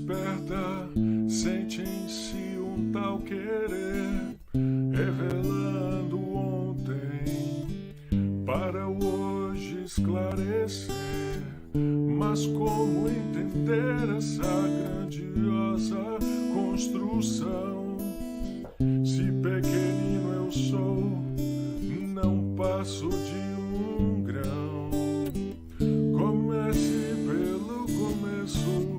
desperta, sente em si um tal querer, revelando ontem para o hoje esclarecer. Mas como entender essa grandiosa construção? Se pequenino eu sou, não passo de um grão. Comece pelo começo,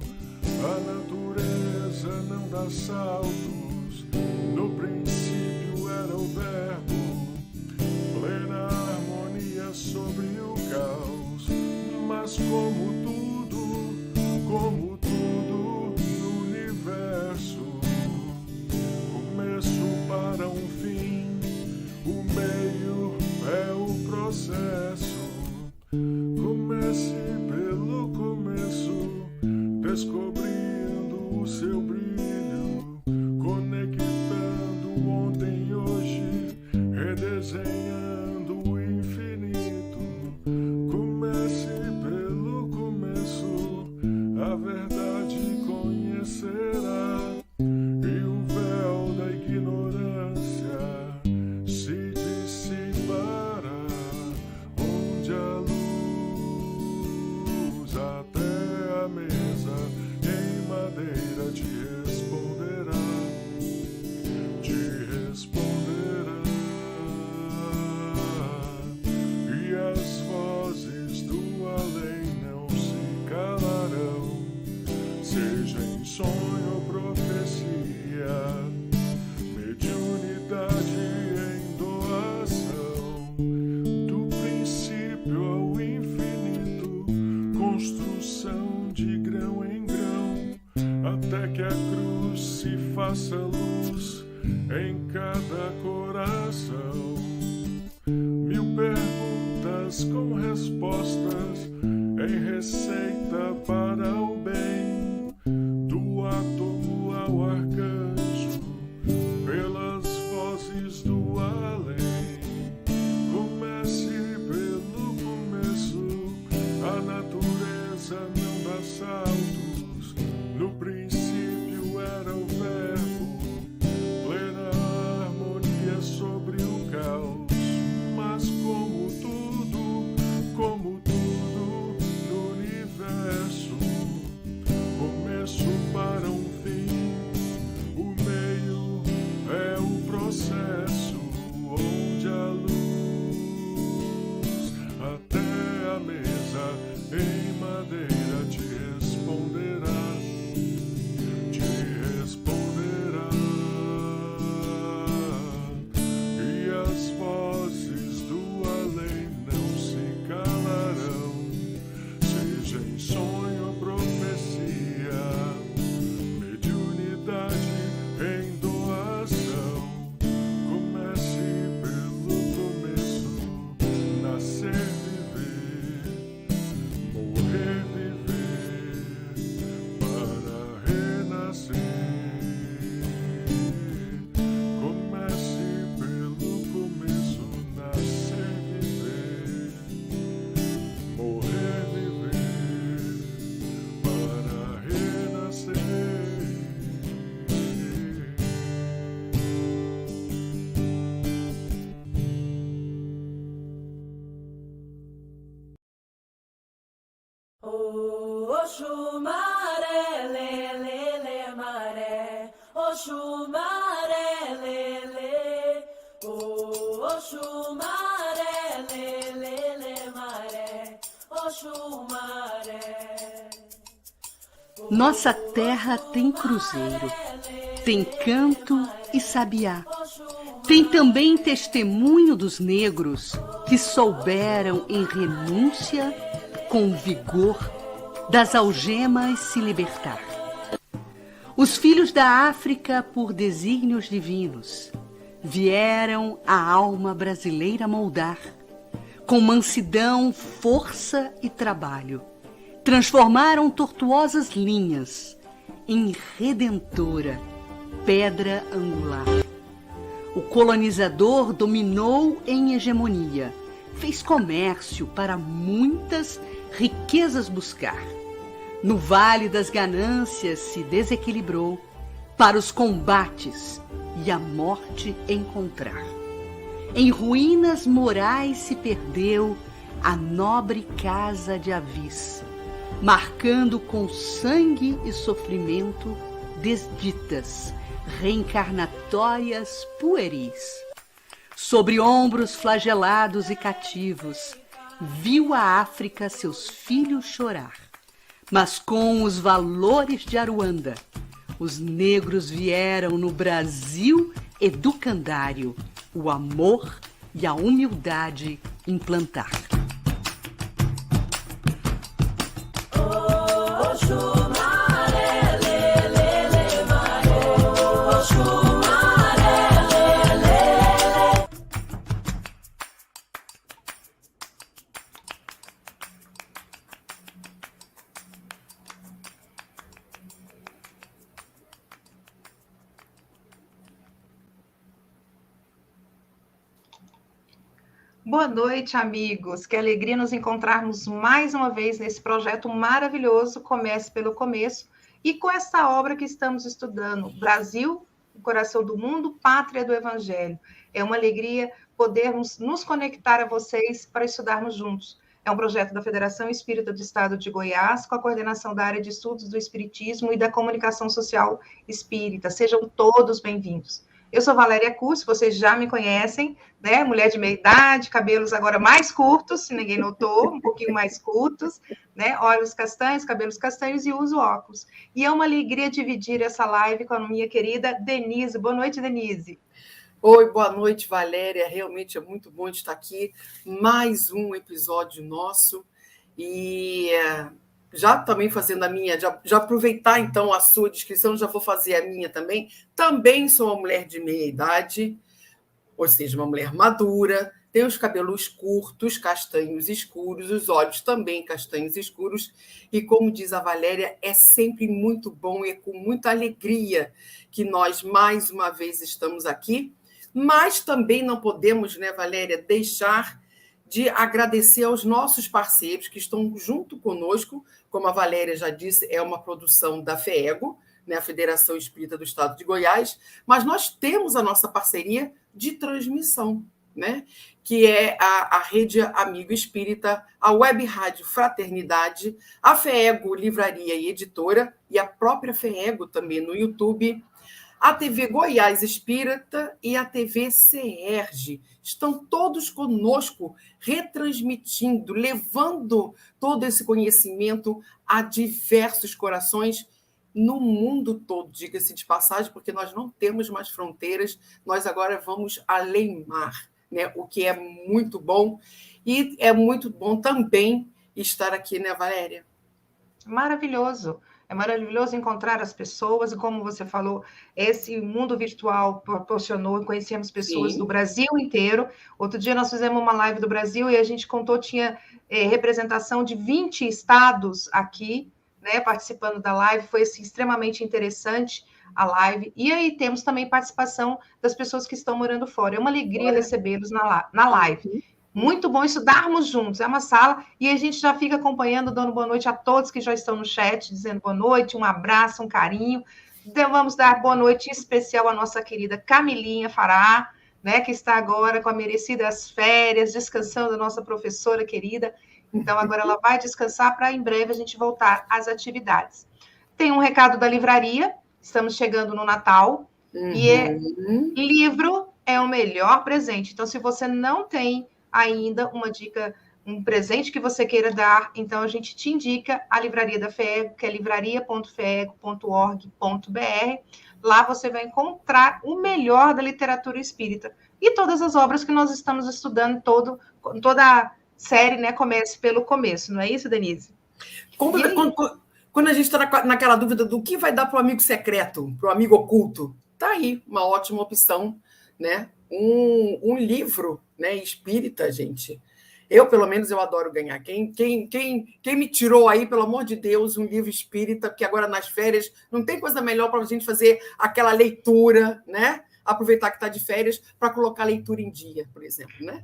a natureza não dá saltos. No princípio era o verbo, plena harmonia sobre o caos. Mas como tudo no universo, começo para um fim, o meio é o processo. Comece pelo começo, descobrindo o seu brilho, conectando ontem e hoje, redesenhando o infinito. Comece pelo começo, a verdade conhecerá, e o véu da ignorância se dissipará, onde a luz até a mesa em madeira te responderá, e as vozes do além não se calarão, seja em sonho ou profecia, mediunidade em doação, do princípio ao infinito, construção de grão em grão, até que a cruz se faça luz em cada coração. Mil perguntas com respostas em receita para o bem, do átomo ao arcanjo, pelas vozes do além. Comece pelo começo, a natureza não dá saltos. No princípio era o verbo, plena harmonia sobre o caos. Mas como tudo no universo, começo para um fim, o meio é o processo, onde a luz até a mesa em madeira te responderá, e as vozes do além não se calarão, seja em sonho ou profecia, mediunidade em doação. Comece pelo começo, nascer, viver, morrer, viver, para renascer. Comece pelo começo, nascer, viver, morrer, viver, para renascer. Oxu maré, lê, lê, lê, maré. Oxu maré, lê, lê. Oxu maré, lê, lê, lê, maré. Oxu maré. Nossa terra tem cruzeiro, tem canto e sabiá. Tem também testemunho dos negros que souberam em renúncia, com vigor, das algemas se libertar. Os filhos da África, por desígnios divinos, vieram a alma brasileira moldar, com mansidão, força e trabalho. Transformaram tortuosas linhas em redentora pedra angular. O colonizador dominou em hegemonia, fez comércio para muitas riquezas buscar. No vale das ganâncias se desequilibrou para os combates e a morte encontrar. Em ruínas morais se perdeu a nobre casa de Avis, marcando com sangue e sofrimento desditas, reencarnatórias pueris. Sobre ombros flagelados e cativos, viu a África seus filhos chorar. Mas com os valores de Aruanda, os negros vieram no Brasil educandário o amor e a humildade implantar. Boa noite, amigos. Que alegria nos encontrarmos mais uma vez nesse projeto maravilhoso, Comece pelo Começo, e com essa obra que estamos estudando, Brasil, o coração do mundo, pátria do Evangelho. É uma alegria podermos nos conectar a vocês para estudarmos juntos. É um projeto da Federação Espírita do Estado de Goiás, com a coordenação da área de estudos do Espiritismo e da comunicação social espírita. Sejam todos bem-vindos. Eu sou Valéria Curso, vocês já me conhecem, né? Mulher de meia idade, cabelos agora mais curtos, se ninguém notou, um pouquinho mais curtos, né? Olhos castanhos, cabelos castanhos e uso óculos. E é uma alegria dividir essa live com a minha querida Denise. Boa noite, Denise. Oi, boa noite, Valéria. Realmente é muito bom estar aqui. Mais um episódio nosso. E já também fazendo a minha, já aproveitar então a sua descrição, já vou fazer a minha também. Também sou uma mulher de meia idade, ou seja, uma mulher madura, tenho os cabelos curtos, castanhos escuros, os olhos também castanhos escuros, e como diz a Valéria, é sempre muito bom e com muita alegria que nós mais uma vez estamos aqui, mas também não podemos, né, Valéria, deixar de agradecer aos nossos parceiros que estão junto conosco. Como a Valéria já disse, é uma produção da FEEGO, né, a Federação Espírita do Estado de Goiás, mas nós temos a nossa parceria de transmissão, né, que é a Rede Amigo Espírita, a Web Rádio Fraternidade, a FEEGO Livraria e Editora, e a própria FEEGO também no YouTube, a TV Goiás Espírita e a TV CERJ. Estão todos conosco, retransmitindo, levando todo esse conhecimento a diversos corações no mundo todo, diga-se de passagem, porque nós não temos mais fronteiras, nós agora vamos além mar, né? O que é muito bom. E é muito bom também estar aqui, né, Valéria? Maravilhoso. É maravilhoso encontrar as pessoas, e como você falou, esse mundo virtual proporcionou, conhecemos pessoas do Brasil inteiro. Outro dia nós fizemos uma live do Brasil e a gente contou, tinha representação de 20 estados aqui, né, participando da live, foi assim, extremamente interessante a live. E aí temos também participação das pessoas que estão morando fora. É uma alegria recebê-los na live. Muito bom estudarmos juntos, é uma sala, e a gente já fica acompanhando, dando boa noite a todos que já estão no chat, dizendo boa noite, um abraço, um carinho. Então, vamos dar boa noite especial à nossa querida Camilinha Fará, né, que está agora com as merecidas férias, descansando, a nossa professora querida. Então, agora ela vai descansar para em breve a gente voltar às atividades. Tem um recado da livraria, estamos chegando no Natal, e livro é o melhor presente. Então, se você não tem ainda uma dica, um presente que você queira dar, então a gente te indica a livraria da FEEGO, que é livraria.feego.org.br. Lá você vai encontrar o melhor da literatura espírita e todas as obras que nós estamos estudando, toda a série, né, Comece pelo Começo, não é isso, Denise? Quando a gente está naquela dúvida do que vai dar para o amigo secreto, para o amigo oculto, tá aí uma ótima opção, né? Um livro, né, espírita, gente. Eu, pelo menos, eu adoro ganhar. Quem me tirou aí, pelo amor de Deus, um livro espírita, porque agora nas férias não tem coisa melhor para a gente fazer aquela leitura, né? Aproveitar que está de férias para colocar a leitura em dia, por exemplo, né?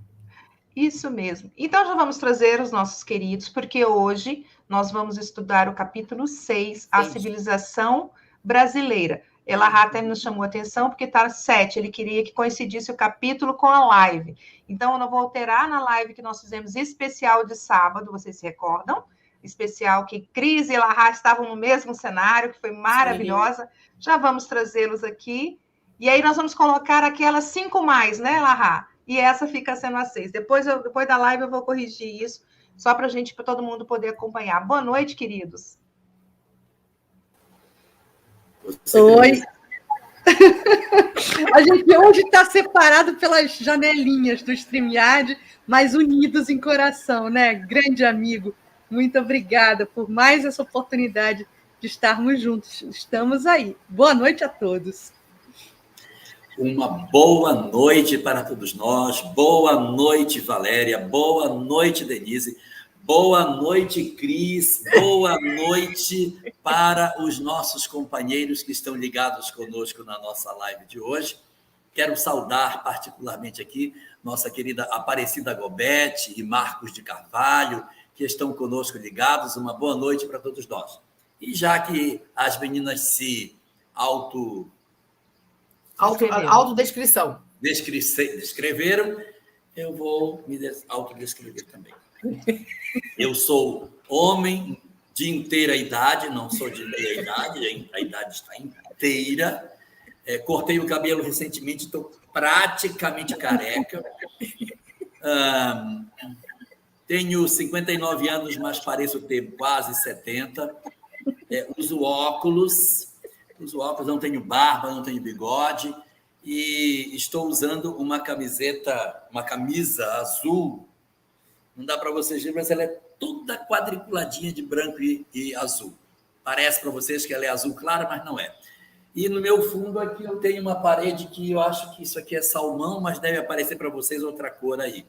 Isso mesmo. Então, já vamos trazer os nossos queridos, porque hoje nós vamos estudar o capítulo 6, a civilização brasileira. Elahá até nos chamou a atenção, porque está 7, ele queria que coincidisse o capítulo com a live. Então, eu não vou alterar na live que nós fizemos especial de sábado, vocês se recordam? Especial que Cris e Elahá estavam no mesmo cenário, que foi maravilhosa. Sim. Já vamos trazê-los aqui. E aí nós vamos colocar aquelas 5 mais, né, Elahá? E essa fica sendo a 6. Depois da live eu vou corrigir isso, só para todo mundo poder acompanhar. Boa noite, queridos. Oi. A gente hoje está separado pelas janelinhas do StreamYard, mas unidos em coração, né? Grande amigo, muito obrigada por mais essa oportunidade de estarmos juntos. Estamos aí. Boa noite a todos. Uma boa noite para todos nós. Boa noite, Valéria. Boa noite, Denise. Boa noite, Cris. Boa noite para os nossos companheiros que estão ligados conosco na nossa live de hoje. Quero saudar particularmente aqui nossa querida Aparecida Gobete e Marcos de Carvalho, que estão conosco ligados. Uma boa noite para todos nós. E já que as meninas se autodescrição. Descreveram, eu vou me autodescrever também. Eu sou homem de inteira idade, não sou de meia idade, a idade está inteira. Cortei o cabelo recentemente, estou praticamente careca. Tenho 59 anos, mas pareço ter quase 70. Uso óculos, não tenho barba, não tenho bigode. E estou usando uma camisa azul. Não dá para vocês verem, mas ela é toda quadriculadinha de branco e azul. Parece para vocês que ela é azul clara, mas não é. E no meu fundo aqui eu tenho uma parede que eu acho que isso aqui é salmão, mas deve aparecer para vocês outra cor aí.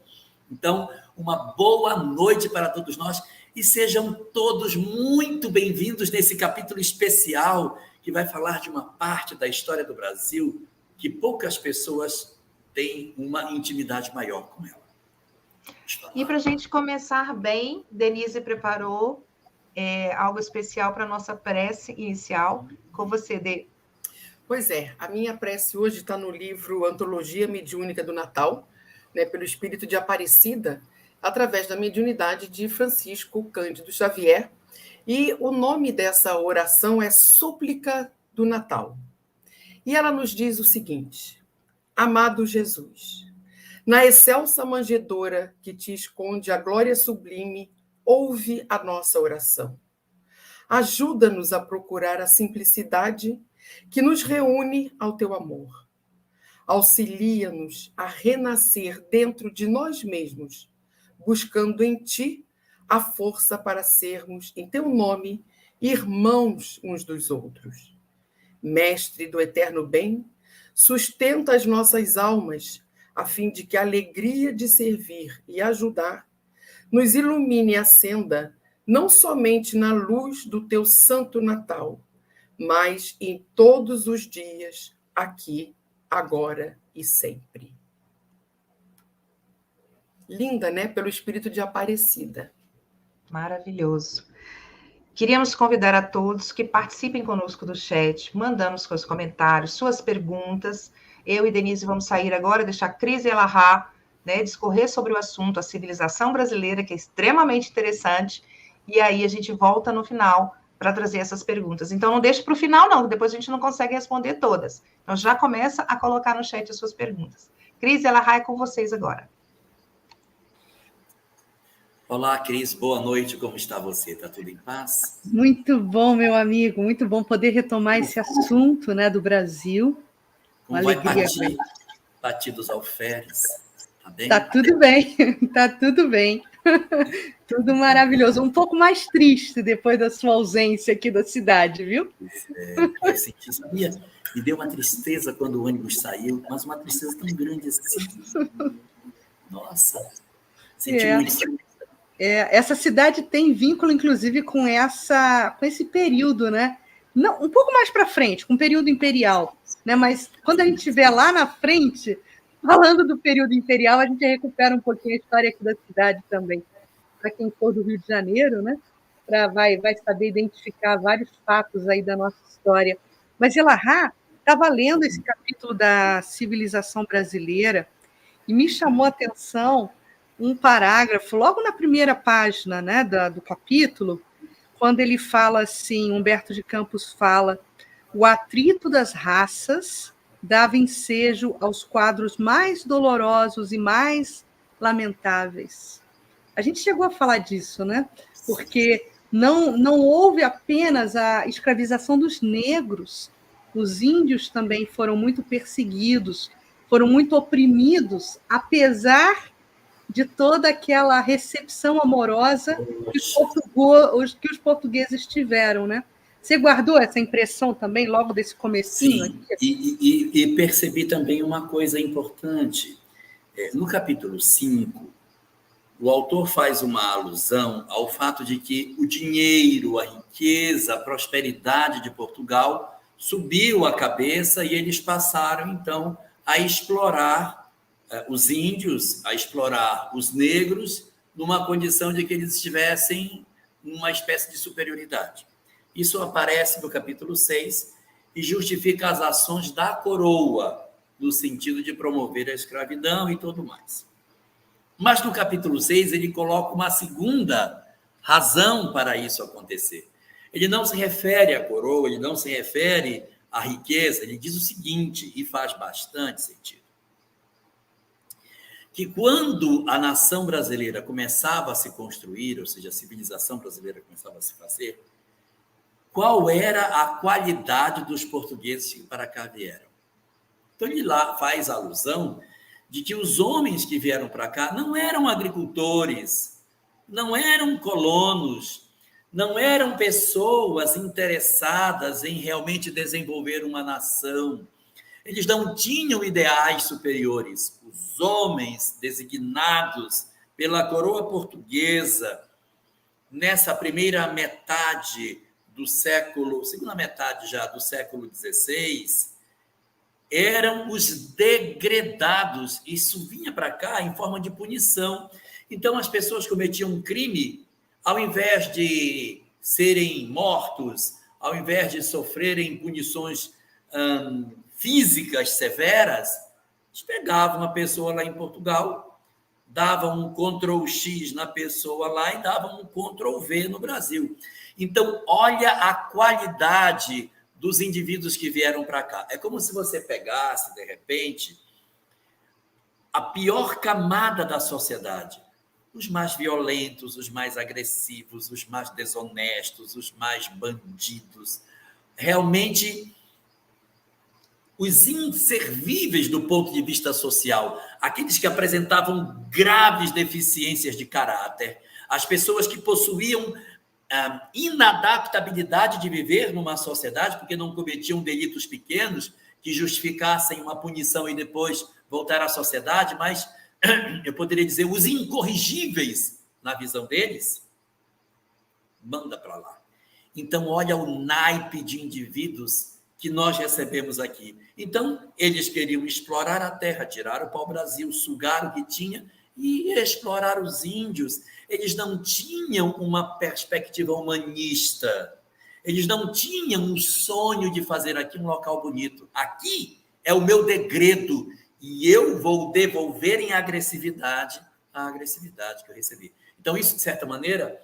Então, uma boa noite para todos nós e sejam todos muito bem-vindos nesse capítulo especial que vai falar de uma parte da história do Brasil que poucas pessoas têm uma intimidade maior com ela. E para a gente começar bem, Denise preparou algo especial para a nossa prece inicial. Com você, Dê. Pois é, a minha prece hoje está no livro Antologia Mediúnica do Natal, né, pelo Espírito de Aparecida, através da mediunidade de Francisco Cândido Xavier. E o nome dessa oração é Súplica do Natal. E ela nos diz o seguinte: Amado Jesus, na excelsa manjedoura que te esconde a glória sublime, ouve a nossa oração. Ajuda-nos a procurar a simplicidade que nos reúne ao teu amor. Auxilia-nos a renascer dentro de nós mesmos, buscando em ti a força para sermos, em teu nome, irmãos uns dos outros. Mestre do eterno bem, sustenta as nossas almas, a fim de que a alegria de servir e ajudar nos ilumine e acenda, não somente na luz do teu santo Natal, mas em todos os dias, aqui, agora e sempre. Linda, né? Pelo Espírito de Aparecida. Maravilhoso. Queríamos convidar a todos que participem conosco do chat, mandando seus comentários, suas perguntas. Eu e Denise vamos sair agora, deixar Cris e Elahá, né, discorrer sobre o assunto, a civilização brasileira, que é extremamente interessante, e aí a gente volta no final para trazer essas perguntas. Então, não deixe para o final, não, depois a gente não consegue responder todas. Então, já começa a colocar no chat as suas perguntas. Cris e Elahá, é com vocês agora. Olá, Cris, boa noite, como está você? Está tudo em paz? Muito bom, meu amigo, muito bom poder retomar esse assunto, né, do Brasil. Como vai partir dos alferes? Tá bem? Tá tudo bem, tá tudo bem. Tudo maravilhoso. Um pouco mais triste depois da sua ausência aqui da cidade, viu? Eu senti, sabia? Me deu uma tristeza quando o ônibus saiu, mas uma tristeza tão grande assim. Nossa, senti muito. Essa cidade tem vínculo, inclusive, com esse período, né? Não, um pouco mais para frente, com o período imperial, né? Mas quando a gente estiver lá na frente, falando do período imperial, a gente recupera um pouquinho a história aqui da cidade também. Para quem for do Rio de Janeiro, né? Vai saber identificar vários fatos aí da nossa história. Mas Elahá estava lendo esse capítulo da civilização brasileira e me chamou a atenção um parágrafo, logo na primeira página, né, do capítulo, quando ele fala assim, Humberto de Campos fala, o atrito das raças dava ensejo aos quadros mais dolorosos e mais lamentáveis. A gente chegou a falar disso, né? Porque não houve apenas a escravização dos negros, os índios também foram muito perseguidos, foram muito oprimidos, apesar de toda aquela recepção amorosa que os portugueses tiveram, né? Você guardou essa impressão também logo desse comecinho? Sim, e percebi também uma coisa importante. No capítulo 5, o autor faz uma alusão ao fato de que o dinheiro, a riqueza, a prosperidade de Portugal subiu a cabeça e eles passaram, então, a explorar os índios, a explorar os negros, numa condição de que eles estivessem numa espécie de superioridade. Isso aparece no capítulo 6 e justifica as ações da coroa, no sentido de promover a escravidão e tudo mais. Mas no capítulo 6 ele coloca uma segunda razão para isso acontecer. Ele não se refere à coroa, ele não se refere à riqueza, ele diz o seguinte, e faz bastante sentido. Que quando a nação brasileira começava a se construir, ou seja, a civilização brasileira começava a se fazer, qual era a qualidade dos portugueses que para cá vieram? Então, ele lá faz alusão de que os homens que vieram para cá não eram agricultores, não eram colonos, não eram pessoas interessadas em realmente desenvolver uma nação. Eles não tinham ideais superiores. Os homens designados pela coroa portuguesa nessa primeira metade do século, segunda metade já do século XVI, eram os degredados. Isso vinha para cá em forma de punição. Então, as pessoas cometiam um crime, ao invés de serem mortos, ao invés de sofrerem punições físicas severas, eles pegavam uma pessoa lá em Portugal, davam um Ctrl+X na pessoa lá e davam um Ctrl+V no Brasil. Então, olha a qualidade dos indivíduos que vieram para cá. É como se você pegasse, de repente, a pior camada da sociedade, os mais violentos, os mais agressivos, os mais desonestos, os mais bandidos, realmente os inservíveis do ponto de vista social, aqueles que apresentavam graves deficiências de caráter, as pessoas que possuíam inadaptabilidade de viver numa sociedade porque não cometiam delitos pequenos que justificassem uma punição e depois voltar à sociedade, mas eu poderia dizer os incorrigíveis na visão deles, manda para lá. Então, olha o naipe de indivíduos que nós recebemos aqui. Então, eles queriam explorar a terra, tirar o pau-brasil, sugar o que tinha e explorar os índios. Eles não tinham uma perspectiva humanista. Eles não tinham um sonho de fazer aqui um local bonito. Aqui é o meu degredo e eu vou devolver em agressividade a agressividade que eu recebi. Então, isso, de certa maneira,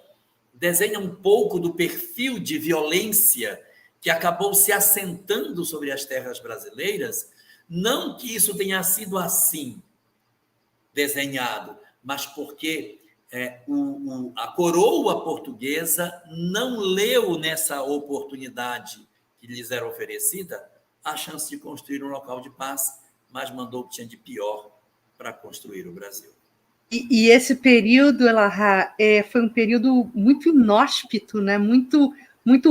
desenha um pouco do perfil de violência que acabou se assentando sobre as terras brasileiras. Não que isso tenha sido assim desenhado, mas porque a coroa portuguesa não leu nessa oportunidade que lhes era oferecida a chance de construir um local de paz, mas mandou o que tinha de pior para construir o Brasil. E esse período, Elahá, foi um período muito inóspito, né? muito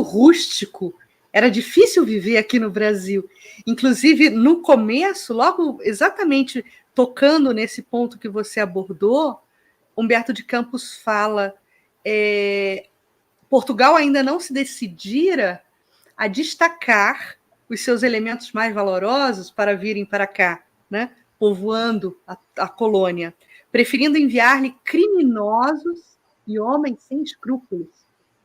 rústico. Era difícil viver aqui no Brasil. Inclusive, no começo, logo exatamente tocando nesse ponto que você abordou, Humberto de Campos fala Portugal ainda não se decidira a destacar os seus elementos mais valorosos para virem para cá, né? povoando a colônia, preferindo enviar-lhe criminosos e homens sem escrúpulos.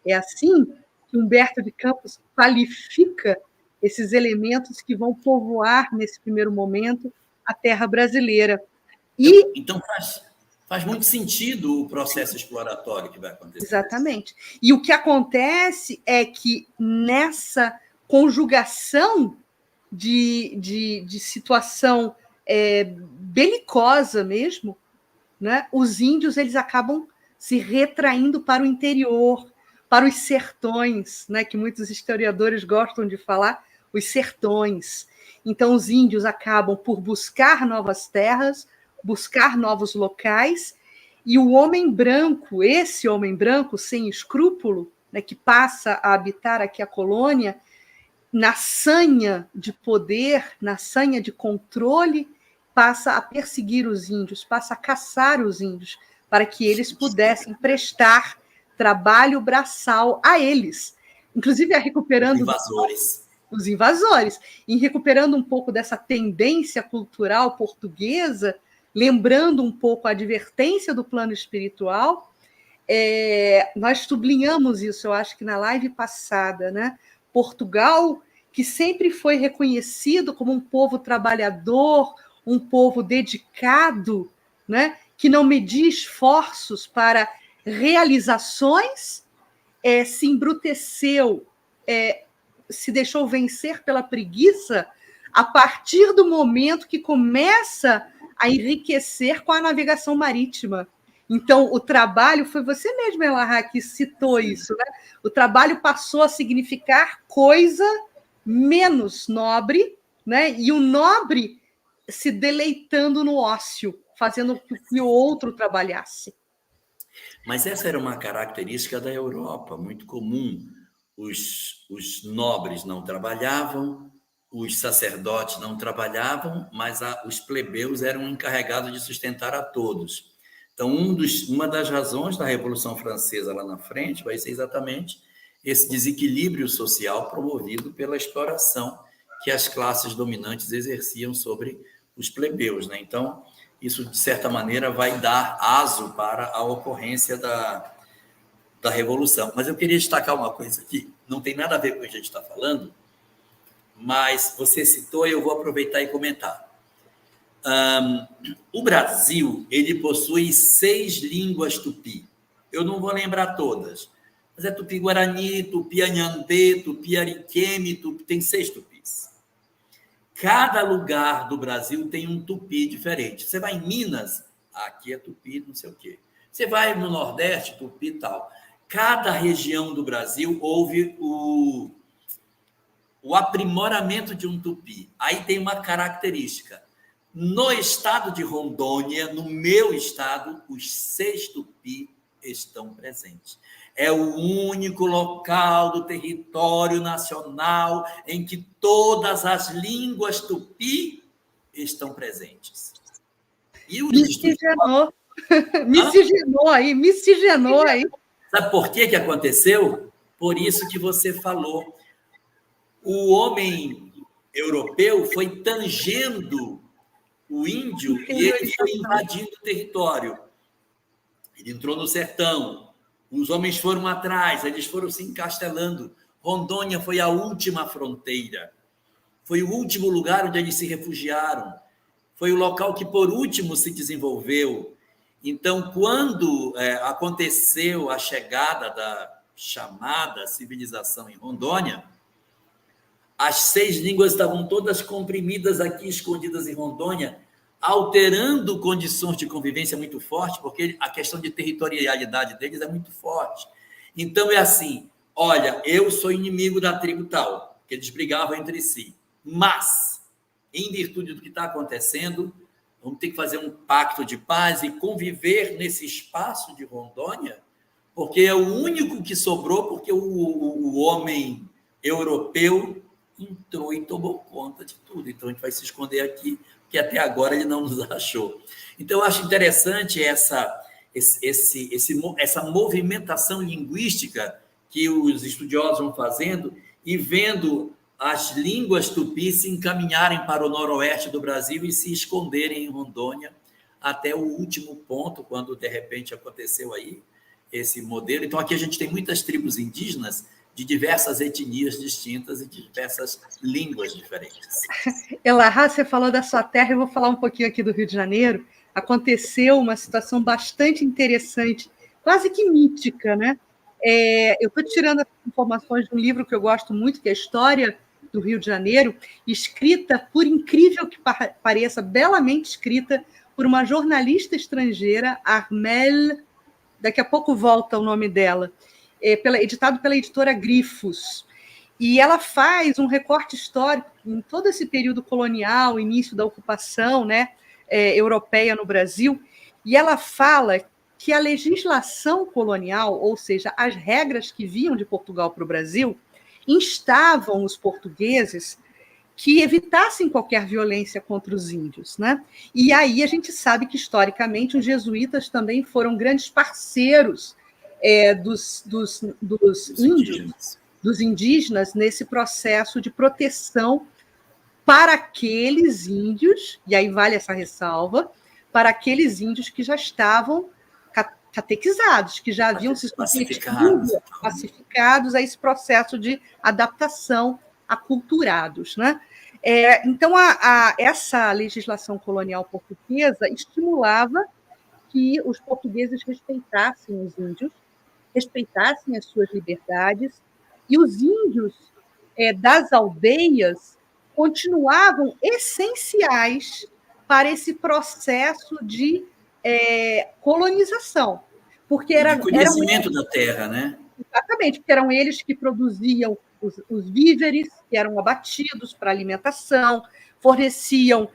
É assim que Humberto de Campos qualifica esses elementos que vão povoar, nesse primeiro momento, a terra brasileira. Então faz muito sentido o processo exploratório que vai acontecer. Exatamente. E o que acontece é que nessa conjugação de situação belicosa mesmo, né, os índios eles acabam se retraindo para o interior, para os sertões, né, que muitos historiadores gostam de falar, os sertões. Então, os índios acabam por buscar novas terras, buscar novos locais, e o homem branco, esse homem branco sem escrúpulo, né, que passa a habitar aqui a colônia, na sanha de poder, na sanha de controle, passa a perseguir os índios, passa a caçar os índios, para que eles pudessem prestar trabalho braçal a eles, inclusive recuperando os invasores, e recuperando um pouco dessa tendência cultural portuguesa, lembrando um pouco a advertência do plano espiritual. Nós sublinhamos isso, eu acho que na live passada, né? Portugal, que sempre foi reconhecido como um povo trabalhador, um povo dedicado, né? Que não media esforços para realizações, se embruteceu, se deixou vencer pela preguiça a partir do momento que começa a enriquecer com a navegação marítima. Então, o trabalho, foi você mesmo, Elahá, que citou isso, né? O trabalho passou a significar coisa menos nobre, né? E o nobre se deleitando no ócio, fazendo com que o outro trabalhasse. Mas essa era uma característica da Europa, muito comum. Os nobres não trabalhavam, os sacerdotes não trabalhavam, mas os plebeus eram encarregados de sustentar a todos. Então, uma das razões da Revolução Francesa lá na frente vai ser exatamente esse desequilíbrio social promovido pela exploração que as classes dominantes exerciam sobre os plebeus, né? Então, isso, de certa maneira, vai dar aso para a ocorrência da Revolução. Mas eu queria destacar uma coisa aqui, não tem nada a ver com o que a gente está falando, mas você citou e eu vou aproveitar e comentar. O Brasil, ele possui 6 línguas tupi. Eu não vou lembrar todas, mas é tupi-guarani, tupi-anhambê, tupi-ariqueme, tem 6 tupis. Cada lugar do Brasil tem um tupi diferente. Você vai em Minas, aqui é tupi, não sei o quê. Você vai no Nordeste, tupi e tal. Cada região do Brasil houve o aprimoramento de um tupi. Aí tem uma característica. No estado de Rondônia, no meu estado, os 6 tupi estão presentes. É o único local do território nacional em que todas as línguas tupi estão presentes. E o miscigenou. Miscigenou aí. Sabe por que aconteceu? Por isso que você falou. O homem europeu foi tangendo o índio e ele foi invadindo o território. Ele entrou no sertão, os homens foram atrás, eles foram se encastelando. Rondônia foi a última fronteira, foi o último lugar onde eles se refugiaram, foi o local que por último se desenvolveu. Então, quando aconteceu a chegada da chamada civilização em Rondônia, as 6 línguas estavam todas comprimidas aqui, escondidas em Rondônia, alterando condições de convivência muito forte, porque a questão de territorialidade deles é muito forte. Então, é assim, olha, eu sou inimigo da tribo tal, que eles brigavam entre si, mas, em virtude do que está acontecendo, vamos ter que fazer um pacto de paz e conviver nesse espaço de Rondônia, porque é o único que sobrou, porque o homem europeu entrou e tomou conta de tudo. Então, a gente vai se esconder aqui, porque até agora ele não nos achou. Então, eu acho interessante essa movimentação linguística que os estudiosos vão fazendo e vendo as línguas tupi se encaminharem para o noroeste do Brasil e se esconderem em Rondônia até o último ponto, quando de repente aconteceu aí esse modelo. Então, aqui a gente tem muitas tribos indígenas de diversas etnias distintas e de diversas línguas diferentes. Elahá, você falou da sua terra, eu vou falar um pouquinho aqui do Rio de Janeiro. Aconteceu uma situação bastante interessante, quase que mítica, né? Eu estou tirando as informações de um livro que eu gosto muito, que é a História do Rio de Janeiro, escrita, por incrível que pareça, belamente escrita por uma jornalista estrangeira, Armelle, daqui a pouco volta o nome dela, editado pela editora Grifos. E ela faz um recorte histórico em todo esse período colonial, início da ocupação, né, europeia no Brasil, e ela fala que a legislação colonial, ou seja, as regras que vinham de Portugal para o Brasil, instavam os portugueses que evitassem qualquer violência contra os índios, né? E aí a gente sabe que, historicamente, os jesuítas também foram grandes parceiros dos indígenas nesse processo de proteção para aqueles índios, e aí vale essa ressalva, para aqueles índios que já estavam catequizados, que já haviam se pacificados a esse processo de adaptação aculturados, né? Então, essa legislação colonial portuguesa estimulava que os portugueses respeitassem os índios, respeitassem as suas liberdades, e os índios das aldeias continuavam essenciais para esse processo de colonização. Porque de conhecimento da terra, né? Exatamente, porque eram eles que produziam os víveres, que eram abatidos para alimentação, forneciam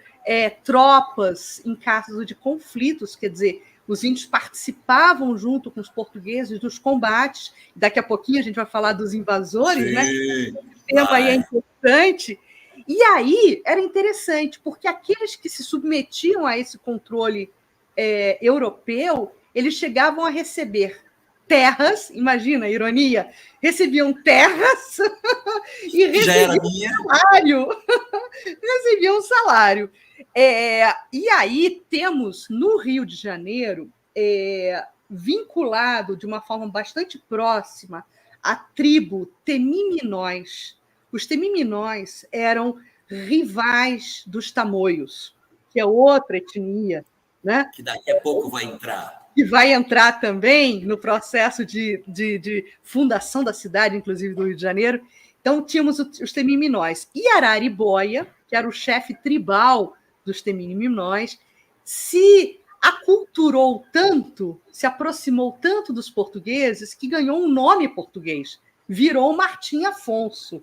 tropas em caso de conflitos, quer dizer, os índios participavam junto com os portugueses dos combates. Daqui a pouquinho a gente vai falar dos invasores, né? Esse tema aí é importante. E aí era interessante, porque aqueles que se submetiam a esse controle europeu, eles chegavam a receber terras, imagina a ironia, recebiam terras e recebiam salário. E aí temos no Rio de Janeiro, vinculado de uma forma bastante próxima, a tribo Temiminós. Os Temiminós eram rivais dos Tamoios, que é outra etnia, né? Que daqui a pouco vai entrar. Que vai entrar também no processo de fundação da cidade, inclusive do Rio de Janeiro. Então, tínhamos os Temiminós. E Araribóia, que era o chefe tribal dos Temiminós, se aculturou tanto, se aproximou tanto dos portugueses, que ganhou um nome português, virou Martim Afonso.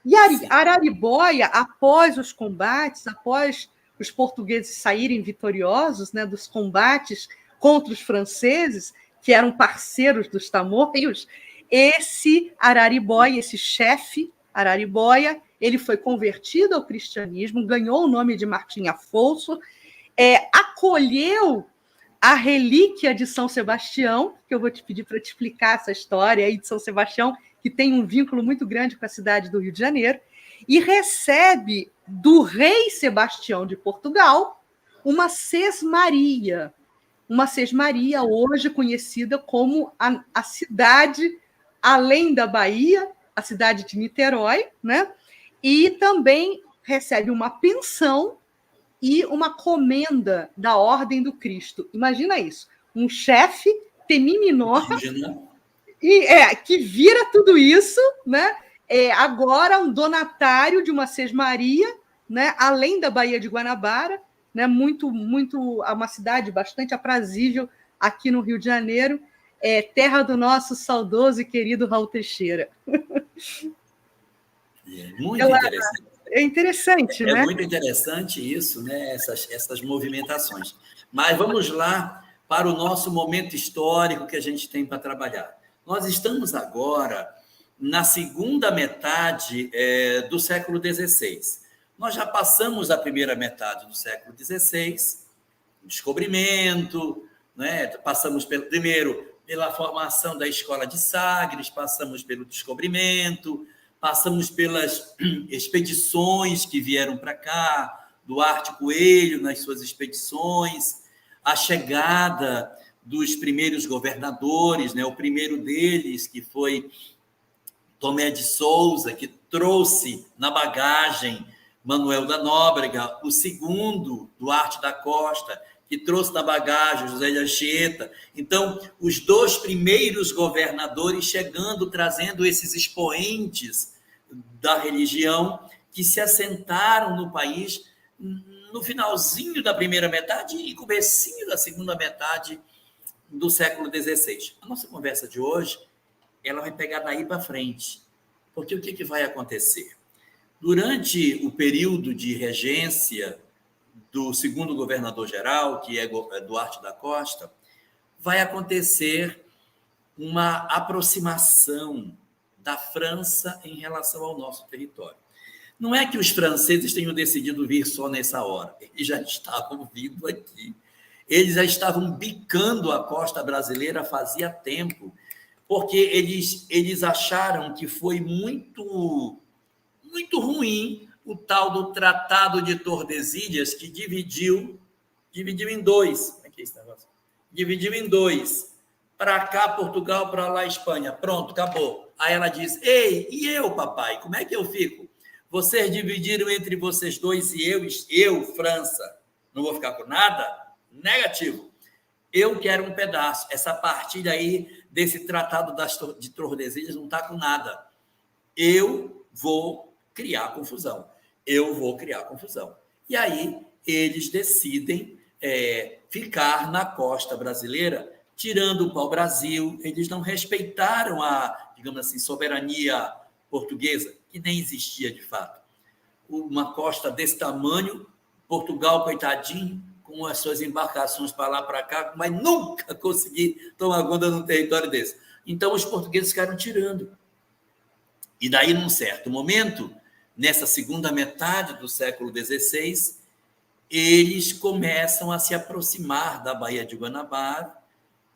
E Araribóia, após os combates, após os portugueses saírem vitoriosos, né, dos combates contra os franceses, que eram parceiros dos tamoios, esse Araribóia, esse chefe Araribóia, ele foi convertido ao cristianismo, ganhou o nome de Martim Afonso, acolheu a relíquia de São Sebastião, que eu vou te pedir para te explicar essa história aí de São Sebastião, que tem um vínculo muito grande com a cidade do Rio de Janeiro, e recebe do rei Sebastião de Portugal uma sesmaria, hoje conhecida como a cidade além da Bahia, a cidade de Niterói, né? E também recebe uma pensão e uma comenda da Ordem do Cristo. Imagina isso, um chefe temiminó que vira tudo isso, né? Agora um donatário de uma sesmaria, né? Além da Baía de Guanabara, né? Uma cidade bastante aprazível aqui no Rio de Janeiro, terra do nosso saudoso e querido Raul Teixeira. Muito interessante. É interessante, né? É muito interessante isso, né? Essas movimentações. Mas vamos lá para o nosso momento histórico que a gente tem para trabalhar. Nós estamos agora na segunda metade do século XVI. Nós já passamos a primeira metade do século XVI, o descobrimento, né? Passamos primeiro pela formação da Escola de Sagres, passamos pelo descobrimento, passamos pelas expedições que vieram para cá, Duarte Coelho nas suas expedições, a chegada dos primeiros governadores, né? O primeiro deles, que foi Tomé de Souza, que trouxe na bagagem Manuel da Nóbrega, o segundo, Duarte da Costa, que trouxe na bagagem José de Anchieta. Então, os 2 primeiros governadores chegando, trazendo esses expoentes da religião que se assentaram no país no finalzinho da primeira metade e comecinho da segunda metade do século XVI. A nossa conversa de hoje, ela vai pegar daí para frente, porque o que vai acontecer? Durante o período de regência do segundo governador-geral, que é Duarte da Costa, vai acontecer uma aproximação da França em relação ao nosso território. Não é que os franceses tenham decidido vir só nessa hora, eles já estavam vindo aqui. Eles já estavam bicando a costa brasileira fazia tempo, porque eles acharam que foi muito ruim o tal do Tratado de Tordesilhas, que dividiu em 2. Como é que é esse negócio? Dividiu em 2. Para cá, Portugal, para lá, Espanha. Pronto, acabou. Aí ela diz, ei, e eu, papai, como é que eu fico? Vocês dividiram entre vocês 2 e eu, França, não vou ficar com nada? Negativo. Eu quero um pedaço. Essa partilha aí desse Tratado de Tordesilhas não está com nada. Eu vou criar confusão. E aí eles decidem ficar na costa brasileira, tirando o pau-brasil. Eles não respeitaram a, digamos assim, soberania portuguesa, que nem existia de fato. Uma costa desse tamanho, Portugal, coitadinho, com as suas embarcações para lá, para cá, mas nunca consegui tomar conta num território desse. Então, os portugueses ficaram tirando. E daí, num certo momento, nessa segunda metade do século XVI, eles começam a se aproximar da Baía de Guanabara.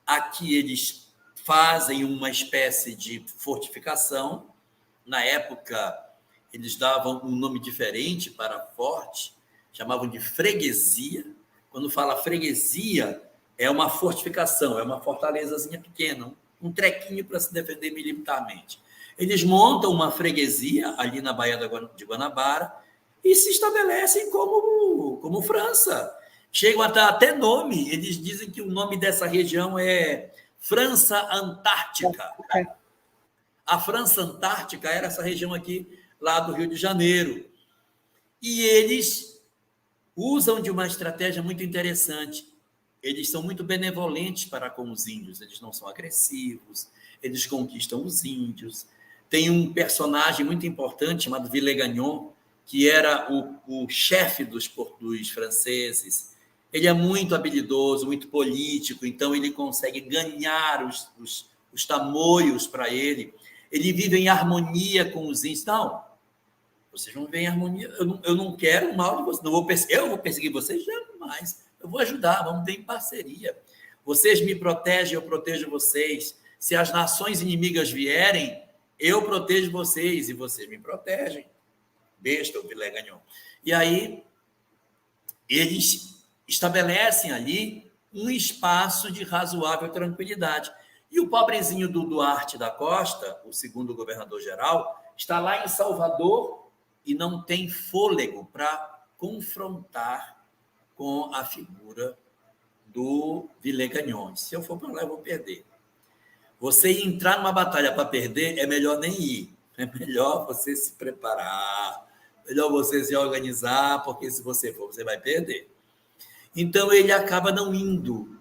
Aqui eles fazem uma espécie de fortificação. Na época, eles davam um nome diferente para forte, chamavam de freguesia. Quando fala freguesia, é uma fortificação, é uma fortalezazinha pequena, um trequinho para se defender militarmente. Eles montam uma freguesia ali na Baía de Guanabara e se estabelecem como França. Chegam a dar até nome, eles dizem que o nome dessa região é França Antártica. A França Antártica era essa região aqui, lá do Rio de Janeiro. E eles usam de uma estratégia muito interessante. Eles são muito benevolentes para com os índios, eles não são agressivos, eles conquistam os índios. Tem um personagem muito importante chamado Villegagnon, que era o chefe dos franceses. Ele é muito habilidoso, muito político, então ele consegue ganhar os tamoios para ele. Ele vive em harmonia com os índios. Não, vocês não vêm em harmonia, eu não quero o mal de vocês, eu vou perseguir vocês jamais, eu vou ajudar, vamos ter em parceria. Vocês me protegem, eu protejo vocês. Se as nações inimigas vierem, eu protejo vocês e vocês me protegem. Besta, o Villegagnon. E aí, eles estabelecem ali um espaço de razoável tranquilidade. E o pobrezinho do Duarte da Costa, o segundo governador-geral, está lá em Salvador e não tem fôlego para confrontar com a figura do Villegagnon. Se eu for para lá, eu vou perder. Você entrar numa batalha para perder, é melhor nem ir. É melhor você se preparar, melhor você se organizar, porque se você for, você vai perder. Então, ele acaba não indo.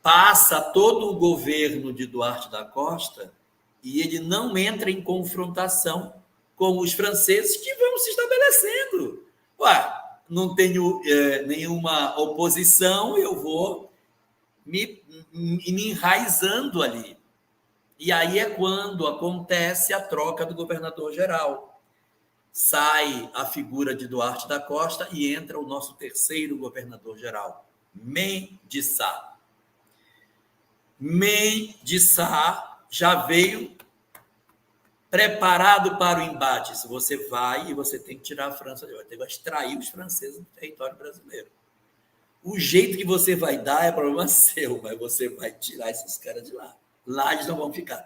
Passa todo o governo de Duarte da Costa e ele não entra em confrontação com os franceses que vão se estabelecendo. Não tenho nenhuma oposição, eu vou me enraizando ali. E aí é quando acontece a troca do governador-geral. Sai a figura de Duarte da Costa e entra o nosso terceiro governador-geral, Mem-de-Sá. Mem-de-Sá já veio preparado para o embate. Se você vai e você tem que tirar a França, vai ter que extrair os franceses do território brasileiro. O jeito que você vai dar é problema seu, mas você vai tirar esses caras de lá. Lá eles não vão ficar.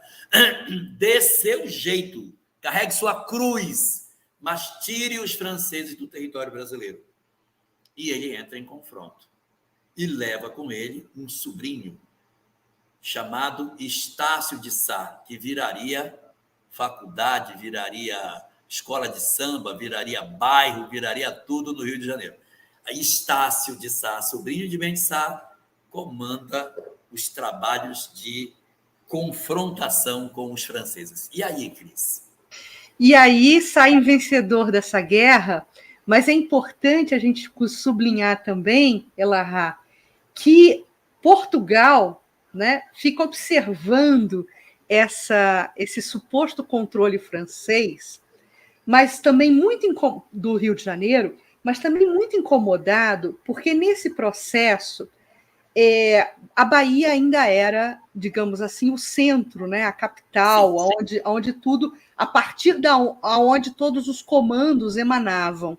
Dê seu jeito, carregue sua cruz, mas tire os franceses do território brasileiro. E ele entra em confronto. E leva com ele um sobrinho chamado Estácio de Sá, que viraria faculdade, viraria escola de samba, viraria bairro, viraria tudo no Rio de Janeiro. Aí Estácio de Sá, sobrinho de Mendes Sá, comanda os trabalhos de confrontação com os franceses. E aí, Cris? E aí sai vencedor dessa guerra, mas é importante a gente sublinhar também, Elahá, que Portugal, né, fica observando esse suposto controle francês, mas também muito do Rio de Janeiro, mas também muito incomodado, porque nesse processo a Bahia ainda era, digamos assim, o centro, né, a capital, onde tudo, a partir da onde todos os comandos emanavam.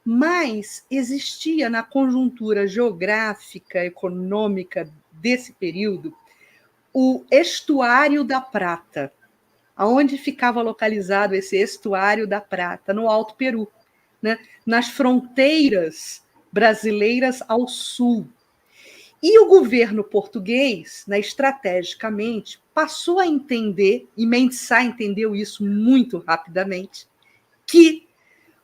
Mas existia na conjuntura geográfica, econômica desse período, o Estuário da Prata. Aonde ficava localizado esse Estuário da Prata? No Alto Peru, né? Nas fronteiras brasileiras ao sul. E o governo português, né, estrategicamente, passou a entender, e Mendes Sá entendeu isso muito rapidamente, que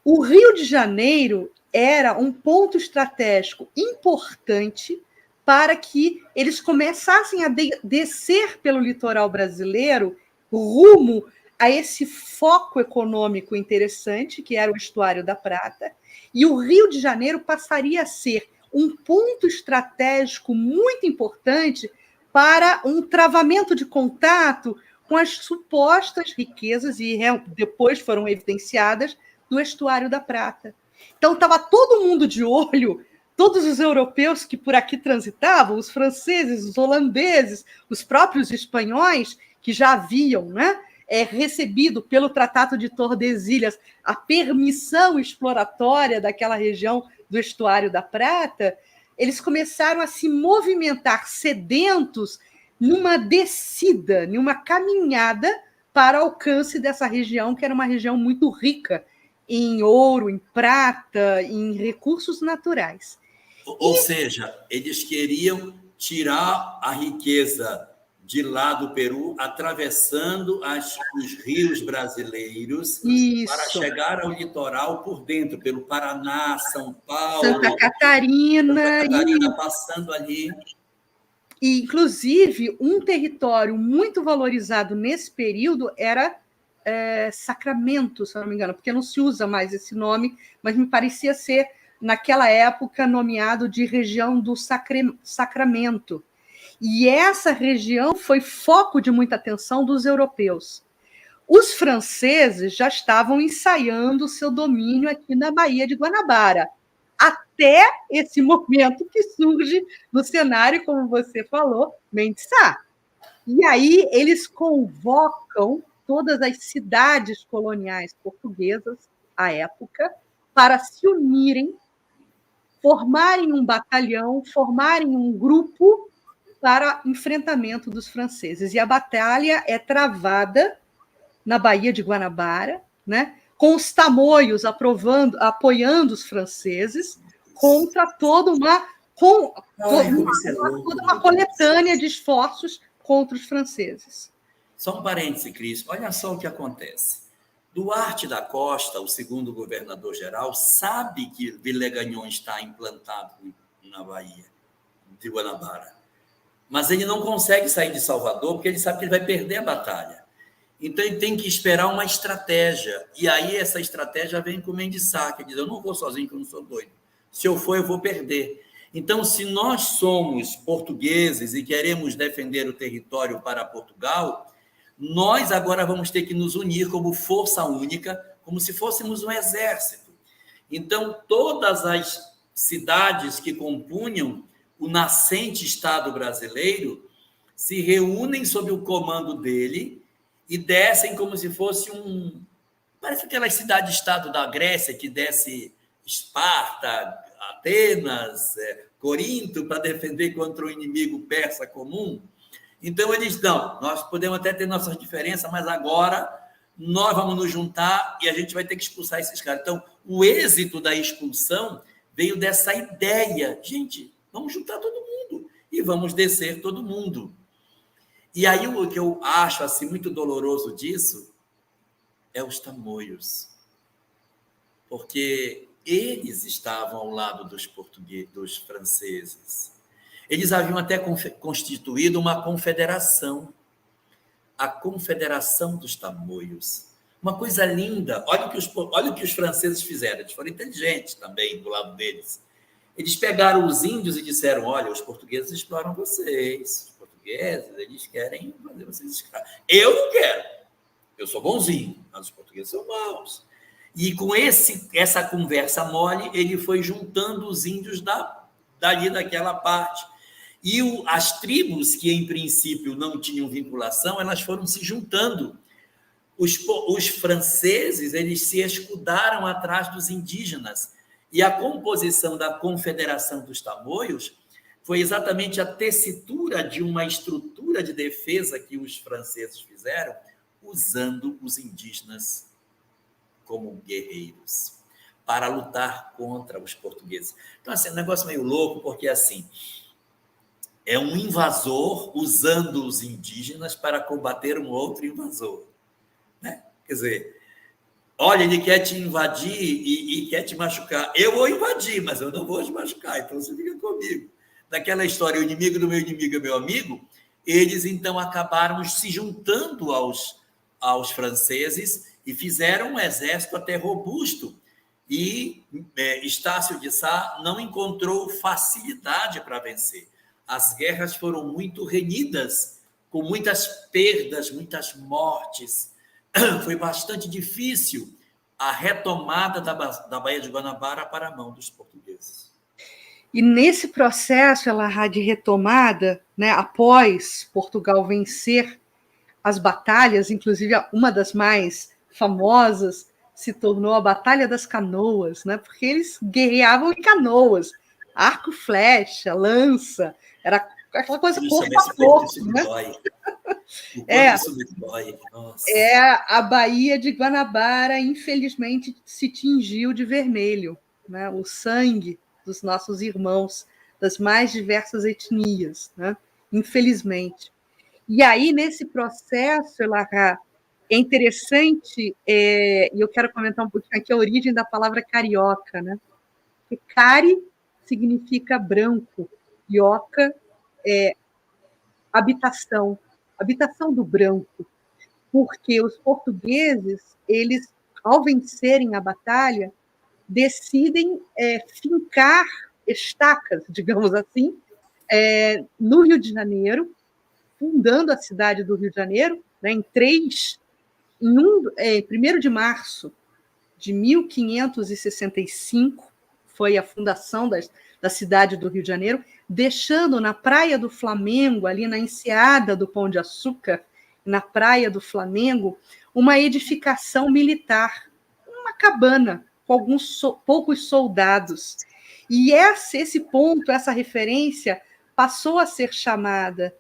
o Rio de Janeiro era um ponto estratégico importante para que eles começassem a descer pelo litoral brasileiro rumo a esse foco econômico interessante, que era o Estuário da Prata, e o Rio de Janeiro passaria a ser um ponto estratégico muito importante para um travamento de contato com as supostas riquezas, e depois foram evidenciadas, do Estuário da Prata. Então, estava todo mundo de olho, todos os europeus que por aqui transitavam, os franceses, os holandeses, os próprios espanhóis, que já haviam, né, recebido pelo Tratado de Tordesilhas a permissão exploratória daquela região do Estuário da Prata, eles começaram a se movimentar sedentos numa descida, numa caminhada para alcance dessa região, que era uma região muito rica em ouro, em prata, em recursos naturais. Ou seja, eles queriam tirar a riqueza de lá do Peru, atravessando os rios brasileiros para chegar ao litoral por dentro, pelo Paraná, São Paulo, Santa Catarina, passando ali. E, inclusive, um território muito valorizado nesse período era Sacramento, se eu não me engano, porque não se usa mais esse nome, mas me parecia ser, naquela época, nomeado de região do Sacramento. E essa região foi foco de muita atenção dos europeus. Os franceses já estavam ensaiando seu domínio aqui na Baía de Guanabara, até esse momento que surge no cenário, como você falou, Mendes Sá. E aí eles convocam todas as cidades coloniais portuguesas, à época, para se unirem, formarem um batalhão, formarem um grupo para enfrentamento dos franceses. E a batalha é travada na Baía de Guanabara, né, com os tamoios apoiando os franceses contra toda uma coletânea de esforços contra os franceses. Só um parêntese, Cris. Olha só o que acontece. Duarte da Costa, o segundo governador-geral, sabe que Villeganhon está implantado na Baía de Guanabara. Mas ele não consegue sair de Salvador porque ele sabe que ele vai perder a batalha. Então, ele tem que esperar uma estratégia. E aí, essa estratégia vem com o Mendes Sá, que diz, eu não vou sozinho, que eu não sou doido. Se eu for, eu vou perder. Então, se nós somos portugueses e queremos defender o território para Portugal, nós agora vamos ter que nos unir como força única, como se fôssemos um exército. Então, todas as cidades que compunham o nascente Estado brasileiro se reúnem sob o comando dele e descem como se fosse parece aquelas cidades-estado da Grécia que desce Esparta, Atenas, Corinto, para defender contra o inimigo persa comum. Então, eles não, nós podemos até ter nossas diferenças, mas agora nós vamos nos juntar e a gente vai ter que expulsar esses caras. Então, o êxito da expulsão veio dessa ideia. Gente, vamos juntar todo mundo e vamos descer todo mundo. E aí, o que eu acho assim, muito doloroso disso é os tamoios. Porque eles estavam ao lado dos portugueses, dos franceses. Eles haviam até constituído uma confederação, a Confederação dos Tamoios. Uma coisa linda. Olha o que os franceses fizeram. Eles foram inteligentes também do lado deles. Eles pegaram os índios e disseram: olha, os portugueses exploram vocês. Os portugueses, eles querem fazer vocês escravos. Eu não quero. Eu sou bonzinho, mas os portugueses são maus. E com essa conversa mole, ele foi juntando os índios dali daquela parte. E as tribos que, em princípio, não tinham vinculação, elas foram se juntando. Os franceses, eles se escudaram atrás dos indígenas. E a composição da Confederação dos Tamoios foi exatamente a tessitura de uma estrutura de defesa que os franceses fizeram, usando os indígenas como guerreiros, para lutar contra os portugueses. Então, assim, é um negócio meio louco, porque, assim, é um invasor usando os indígenas para combater um outro invasor. Né? Quer dizer, olha, ele quer te invadir e quer te machucar. Eu vou invadir, mas eu não vou te machucar, então você fica comigo. Daquela história, o inimigo do meu inimigo é meu amigo, eles, então, acabaram se juntando aos franceses e fizeram um exército até robusto. E Estácio de Sá não encontrou facilidade para vencer. As guerras foram muito renhidas, com muitas perdas, muitas mortes. Foi bastante difícil a retomada da Baía de Guanabara para a mão dos portugueses. E nesse processo, Elahá, de retomada, né, após Portugal vencer as batalhas, inclusive uma das mais famosas se tornou a Batalha das Canoas, né, porque eles guerreavam em canoas, arco, flecha, lança, era aquela coisa corpo a corpo, né? Isso me dói. Nossa. A Baía de Guanabara, infelizmente, se tingiu de vermelho, né? O sangue dos nossos irmãos, das mais diversas etnias, né? Infelizmente. E aí, nesse processo, Elahá, é interessante, e eu quero comentar um pouquinho aqui a origem da palavra carioca, né? Porque cari significa branco, ioca é habitação do branco, porque os portugueses, eles, ao vencerem a batalha, decidem fincar estacas, digamos assim, no Rio de Janeiro, fundando a cidade do Rio de Janeiro, né, em 1º de março de 1565, foi a fundação da cidade do Rio de Janeiro, deixando na Praia do Flamengo, ali na enseada do Pão de Açúcar, na Praia do Flamengo, uma edificação militar, uma cabana com alguns poucos soldados. E esse ponto, essa referência, passou a ser chamada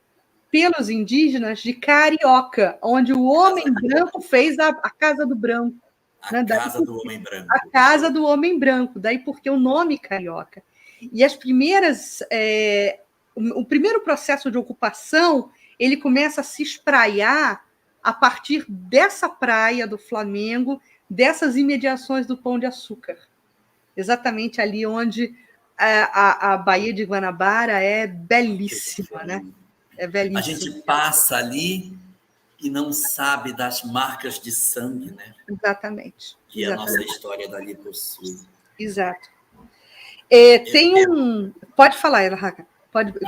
pelos indígenas de carioca, onde o homem branco fez a Casa do Branco. A Casa do Homem Branco. A Casa do Homem Branco, daí porque o nome carioca. E as primeiras... o primeiro processo de ocupação, ele começa a se espraiar a partir dessa praia do Flamengo, dessas imediações do Pão de Açúcar. Exatamente ali onde a Baía de Guanabara é belíssima, né? É belíssima. A gente passa ali e não sabe das marcas de sangue, né? Exatamente. Que a nossa história dali possui. Exato. Pode falar, Elahá. Eu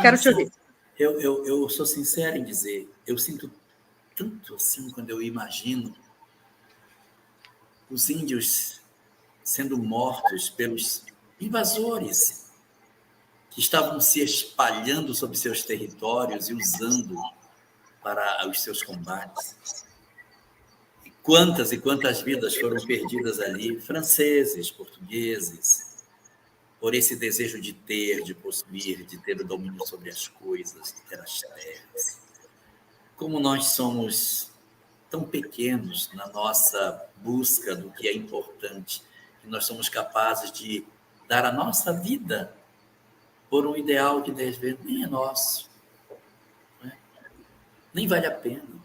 quero te ouvir. Eu sou sincero em dizer, eu sinto tanto assim quando eu imagino os índios sendo mortos pelos invasores que estavam se espalhando sobre seus territórios e usando para os seus combates. quantas e quantas vidas foram perdidas ali, franceses, portugueses, por esse desejo de ter, de possuir, de ter o domínio sobre as coisas, de ter as terras. Como nós somos tão pequenos na nossa busca do que é importante, que nós somos capazes de dar a nossa vida por um ideal que, às vezes, nem é nosso. Não é? Nem vale a pena.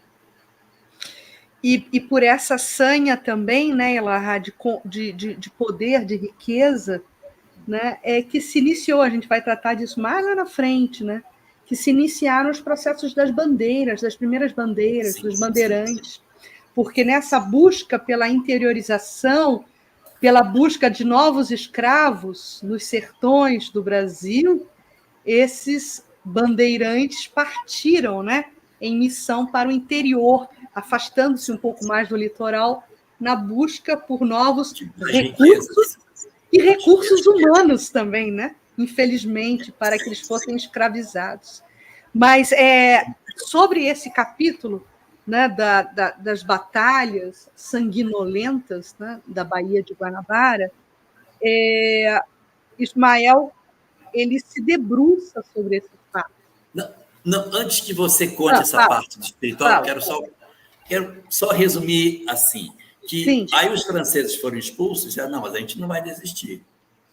E por essa sanha também, né, Elahá, de poder, de riqueza, né, é que se iniciou, a gente vai tratar disso mais lá na frente, né, que se iniciaram os processos das bandeiras, das primeiras bandeiras, dos bandeirantes, porque nessa busca pela interiorização, pela busca de novos escravos nos sertões do Brasil, esses bandeirantes partiram, né, em missão para o interior, afastando-se um pouco mais do litoral, na busca por novos recursos e recursos humanos também, né? Infelizmente, para que eles fossem escravizados. Mas sobre esse capítulo, né, das batalhas sanguinolentas, né, da Baía de Guanabara, Ismael ele se debruça sobre esse fato. Não, antes que você conte essa parte do espiritual, quero só resumir assim, que sim, aí os franceses foram expulsos e disseram, não, mas a gente não vai desistir,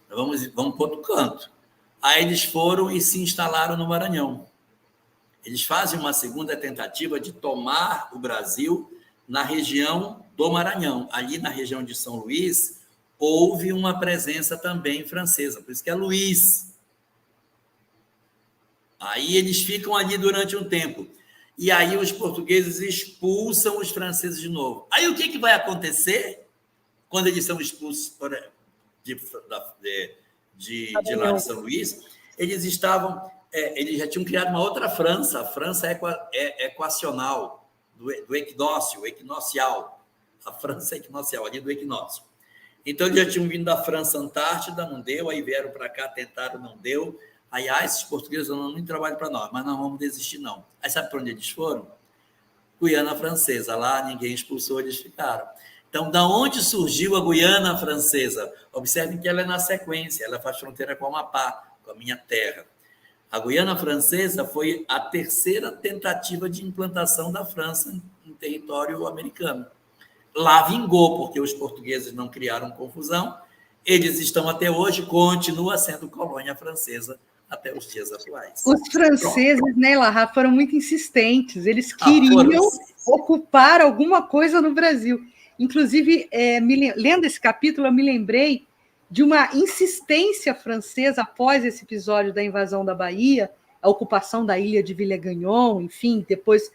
vamos para outro canto. Aí eles foram e se instalaram no Maranhão. Eles fazem uma segunda tentativa de tomar o Brasil na região do Maranhão. Ali na região de São Luís, houve uma presença também francesa, por isso que é Luís. Aí eles ficam ali durante um tempo. E aí os portugueses expulsam os franceses de novo. Aí o que vai acontecer quando eles são expulsos de lá de São Luís? Eles já tinham criado uma outra França, a França equacional, do equinócio, equinocial. A França equinocial, ali do equinócio. Então, eles já tinham vindo da França Antártida, não deu, aí vieram para cá, tentaram, não deu. Aí, esses portugueses não nem trabalham para nós, mas não vamos desistir, não. Aí, sabe para onde eles foram? Guiana Francesa. Lá, ninguém expulsou, eles ficaram. Então, da onde surgiu a Guiana Francesa? Observem que ela é na sequência, ela faz fronteira com o Amapá, com a minha terra. A Guiana Francesa foi a terceira tentativa de implantação da França em território americano. Lá vingou, porque os portugueses não criaram confusão, eles estão até hoje, continua sendo colônia francesa até os dias atuais. Os franceses, né, Elahá, foram muito insistentes, eles queriam ocupar alguma coisa no Brasil. Inclusive, lendo esse capítulo, eu me lembrei de uma insistência francesa após esse episódio da invasão da Bahia, a ocupação da ilha de Villagagnon, enfim, depois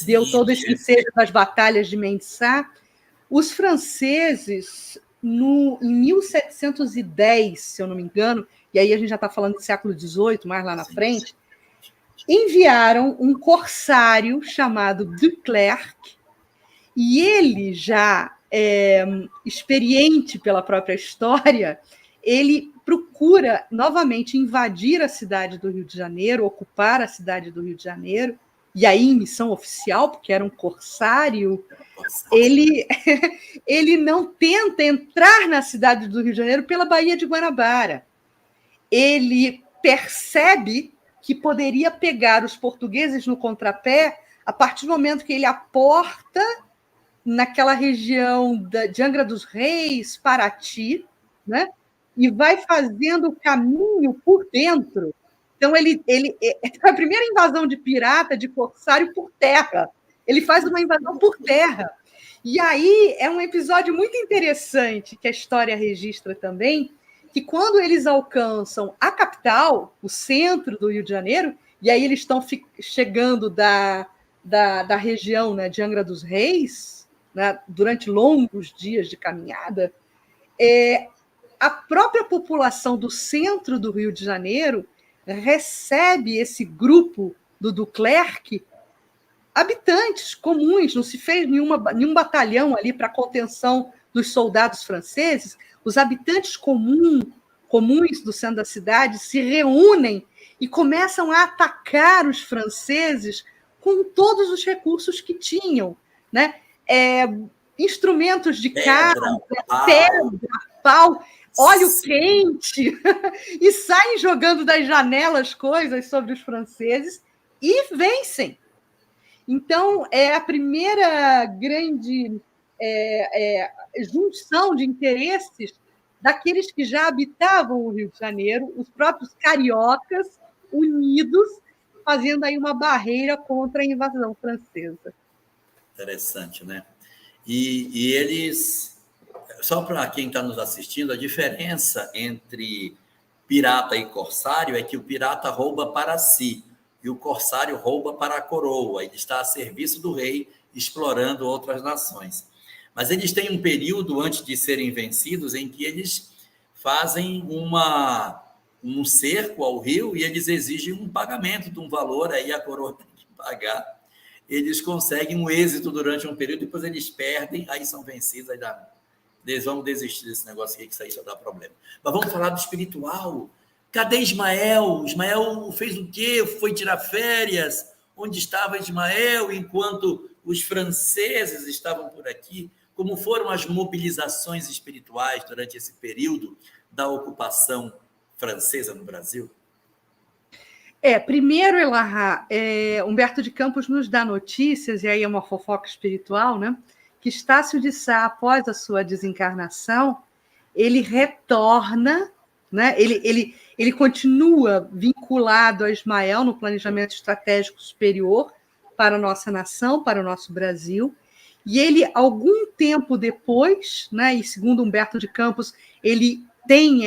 deu todo esse ensejo das batalhas de Mendissá. Os franceses, em 1710, se eu não me engano, e aí a gente já está falando do século XVIII, mais lá na frente, enviaram um corsário chamado Duclerc, e ele já experiente pela própria história, ele procura novamente invadir a cidade do Rio de Janeiro, ocupar a cidade do Rio de Janeiro, e aí em missão oficial, porque era um corsário, ele não tenta entrar na cidade do Rio de Janeiro pela Baía de Guanabara. Ele percebe que poderia pegar os portugueses no contrapé a partir do momento que ele aporta naquela região de Angra dos Reis, Paraty, né? E vai fazendo o caminho por dentro. Então, a primeira invasão de pirata, de corsário, por terra. Ele faz uma invasão por terra. E aí é um episódio muito interessante que a história registra também, que quando eles alcançam a capital, o centro do Rio de Janeiro, e aí eles estão chegando da região, né, de Angra dos Reis, né, durante longos dias de caminhada, a própria população do centro do Rio de Janeiro recebe esse grupo do Duclerc, habitantes comuns, não se fez nenhum batalhão ali para contenção dos soldados franceses. Os habitantes comuns do centro da cidade se reúnem e começam a atacar os franceses com todos os recursos que tinham, né? instrumentos de Pedra, casa, pau. pedra, pau, óleo Sim. quente, e saem jogando das janelas coisas sobre os franceses e vencem. Então, é a primeira grande junção de interesses daqueles que já habitavam o Rio de Janeiro, os próprios cariocas unidos, fazendo aí uma barreira contra a invasão francesa. Interessante, né? E eles, só para quem está nos assistindo, a diferença entre pirata e corsário é que o pirata rouba para si e o corsário rouba para a coroa. Ele está a serviço do rei, explorando outras nações. Mas eles têm um período antes de serem vencidos em que eles fazem um cerco ao rio e eles exigem um pagamento de um valor, aí a coroa tem que pagar. Eles conseguem um êxito durante um período, depois eles perdem, aí são vencidos, aí eles vão desistir desse negócio aqui, que isso aí só dá problema. Mas vamos falar do espiritual. Cadê Ismael? Ismael fez o quê? Foi tirar férias? Onde estava Ismael enquanto os franceses estavam por aqui? Como foram as mobilizações espirituais durante esse período da ocupação francesa no Brasil? Primeiro, Elahá, Humberto de Campos nos dá notícias, e aí é uma fofoca espiritual, né? Que Estácio de Sá, após a sua desencarnação, ele retorna, né? Ele continua vinculado a Ismael no planejamento estratégico superior para a nossa nação, para o nosso Brasil, e ele, algum tempo depois, né, e segundo Humberto de Campos, ele tem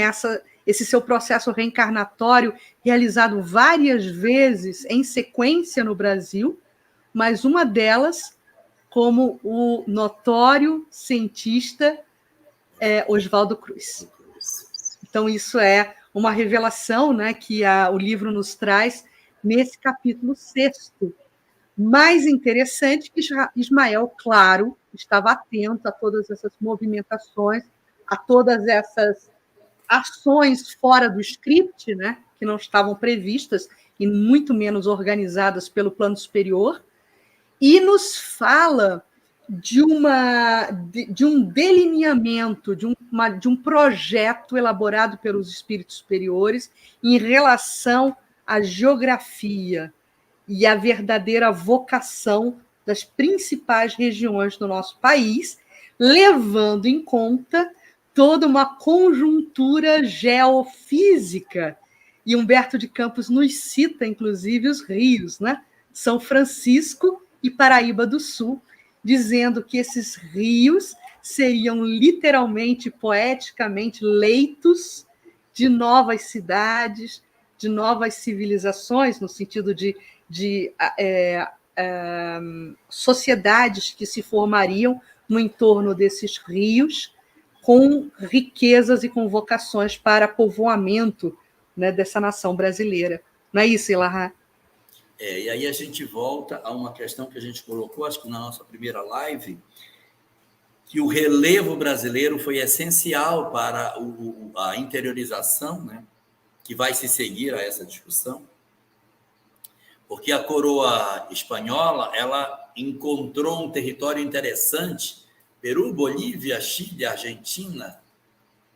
esse seu processo reencarnatório realizado várias vezes em sequência no Brasil, mas uma delas como o notório cientista Oswaldo Cruz. Então, isso é uma revelação, né, que o livro nos traz nesse capítulo 6º. Mais interessante que Ismael, claro, estava atento a todas essas movimentações, a todas essas ações fora do script, né, que não estavam previstas e muito menos organizadas pelo plano superior, e nos fala de um delineamento, de um projeto elaborado pelos espíritos superiores em relação à geografia e à verdadeira vocação das principais regiões do nosso país, levando em conta toda uma conjuntura geofísica. E Humberto de Campos nos cita, inclusive, os rios, né? São Francisco e Paraíba do Sul, dizendo que esses rios seriam literalmente, poeticamente, leitos de novas cidades, de novas civilizações, no sentido de sociedades que se formariam no entorno desses rios, com riquezas e com vocações para povoamento, né, dessa nação brasileira. Não é isso, Elahá? E aí a gente volta a uma questão que a gente colocou, acho que na nossa primeira live, que o relevo brasileiro foi essencial para a interiorização, né, que vai se seguir a essa discussão, porque a coroa espanhola ela encontrou um território interessante, Peru, Bolívia, Chile, Argentina,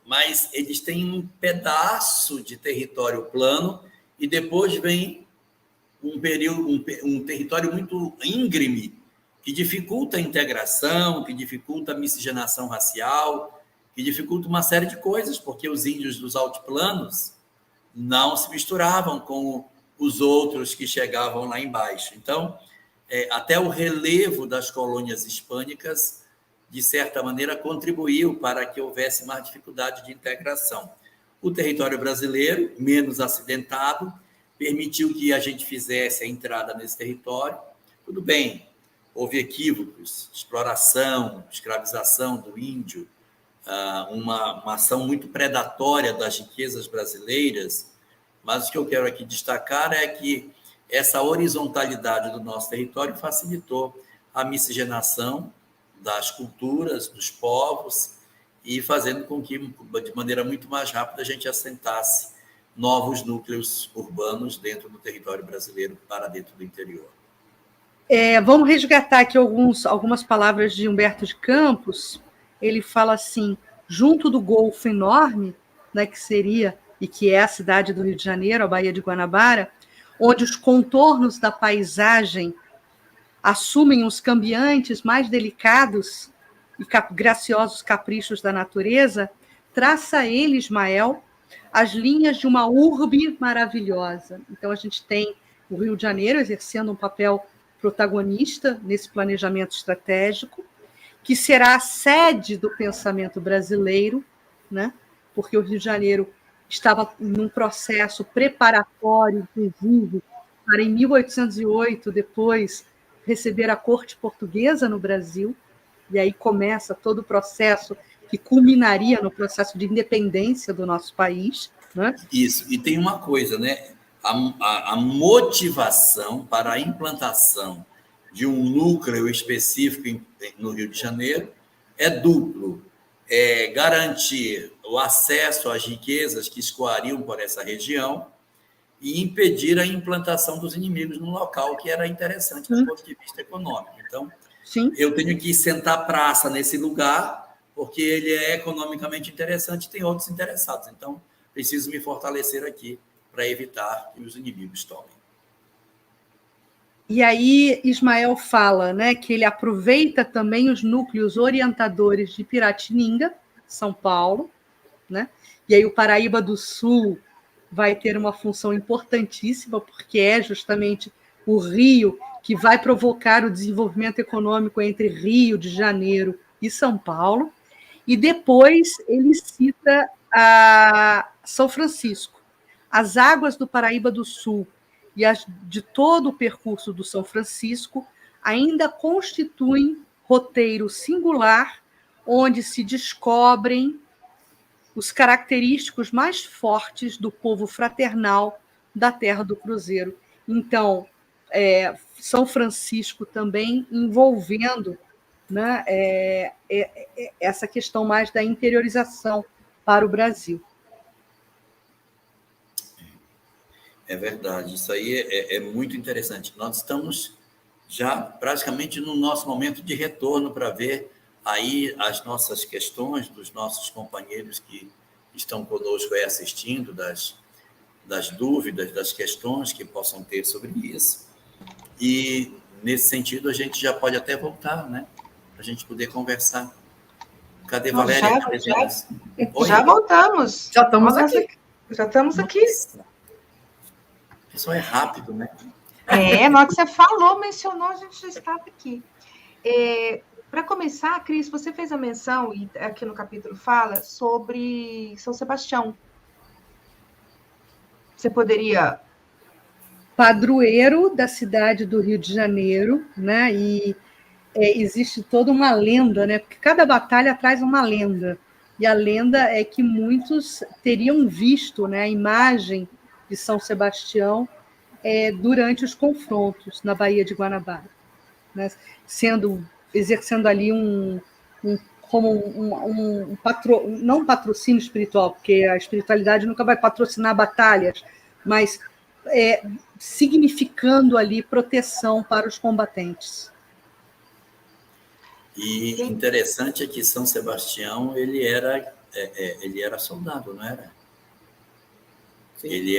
mas eles têm um pedaço de território plano e depois vem um território muito íngreme, que dificulta a integração, que dificulta a miscigenação racial, que dificulta uma série de coisas, porque os índios dos altiplanos não se misturavam com os outros que chegavam lá embaixo. Então, até o relevo das colônias hispânicas, de certa maneira, contribuiu para que houvesse mais dificuldade de integração. O território brasileiro, menos acidentado, permitiu que a gente fizesse a entrada nesse território. Tudo bem, houve equívocos, exploração, escravização do índio, uma ação muito predatória das riquezas brasileiras, mas o que eu quero aqui destacar é que essa horizontalidade do nosso território facilitou a miscigenação das culturas, dos povos, e fazendo com que, de maneira muito mais rápida, a gente assentasse novos núcleos urbanos dentro do território brasileiro para dentro do interior. Vamos resgatar aqui algumas palavras de Humberto de Campos. Ele fala assim: junto do Golfo Enorme, né, que seria e que é a cidade do Rio de Janeiro, a Baía de Guanabara, onde os contornos da paisagem assumem os cambiantes mais delicados e graciosos caprichos da natureza, traça ele, Ismael, as linhas de uma urbe maravilhosa. Então, a gente tem o Rio de Janeiro exercendo um papel protagonista nesse planejamento estratégico, que será a sede do pensamento brasileiro, né? Porque o Rio de Janeiro estava num processo preparatório, inclusive, para, em 1808, depois, receber a corte portuguesa no Brasil, e aí começa todo o processo que culminaria no processo de independência do nosso país. Né? Isso, e tem uma coisa, né? A motivação para a implantação de um núcleo específico no Rio de Janeiro é duplo. É garantir o acesso às riquezas que escoariam por essa região e impedir a implantação dos inimigos no local, que era interessante do ponto de vista econômico. Então, Sim. Eu tenho que sentar praça nesse lugar, porque ele é economicamente interessante e tem outros interessados. Então, preciso me fortalecer aqui para evitar que os inimigos tomem. E aí Ismael fala, né, que ele aproveita também os núcleos orientadores de Piratininga, São Paulo, né? E aí o Paraíba do Sul vai ter uma função importantíssima, porque é justamente o rio que vai provocar o desenvolvimento econômico entre Rio de Janeiro e São Paulo. E depois ele cita a São Francisco. As águas do Paraíba do Sul e as de todo o percurso do São Francisco ainda constituem roteiro singular, onde se descobrem os característicos mais fortes do povo fraternal da Terra do Cruzeiro. Então, São Francisco também envolvendo, né, essa questão mais da interiorização para o Brasil. É verdade, isso aí é muito interessante. Nós estamos já praticamente no nosso momento de retorno para ver aí as nossas questões dos nossos companheiros que estão conosco aí assistindo, das dúvidas, das questões que possam ter sobre isso. E, nesse sentido, a gente já pode até voltar, né? Para a gente poder conversar. Cadê Valéria? Já voltamos. Já estamos aqui. Já estamos aqui. O pessoal é rápido, né? Na hora que você falou, mencionou, a gente já estava aqui. Para começar, Cris, você fez a menção, e aqui no capítulo fala, sobre São Sebastião. Você poderia... Padroeiro da cidade do Rio de Janeiro, né? E existe toda uma lenda, né? Porque cada batalha traz uma lenda. E a lenda é que muitos teriam visto, né, a imagem de São Sebastião durante os confrontos na Baía de Guanabara, né? Exercendo ali não um patrocínio espiritual, porque a espiritualidade nunca vai patrocinar batalhas, mas significando ali proteção para os combatentes. E interessante é que São Sebastião ele era soldado, não era? Ele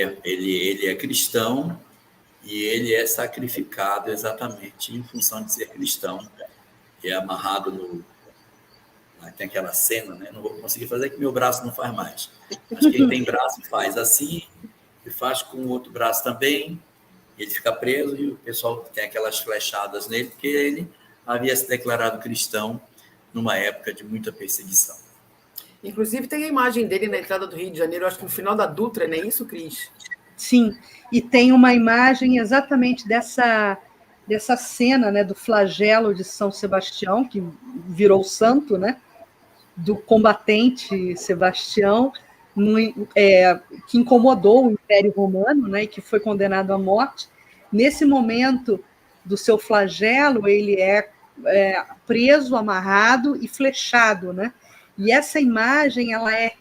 é cristão e ele é sacrificado exatamente em função de ser cristão. É amarrado no... Tem aquela cena, né? Não vou conseguir fazer que meu braço não faz mais. Mas quem tem braço faz assim, e faz com o outro braço também, ele fica preso e o pessoal tem aquelas flechadas nele, porque ele havia se declarado cristão numa época de muita perseguição. Inclusive, tem a imagem dele na entrada do Rio de Janeiro, acho que no final da Dutra, não é isso, Cris? Sim, e tem uma imagem exatamente dessa cena, né, do flagelo de São Sebastião, que virou santo, né, do combatente Sebastião, que incomodou o Império Romano, né, e que foi condenado à morte. Nesse momento do seu flagelo, ele é preso, amarrado e flechado, né? E essa imagem ela é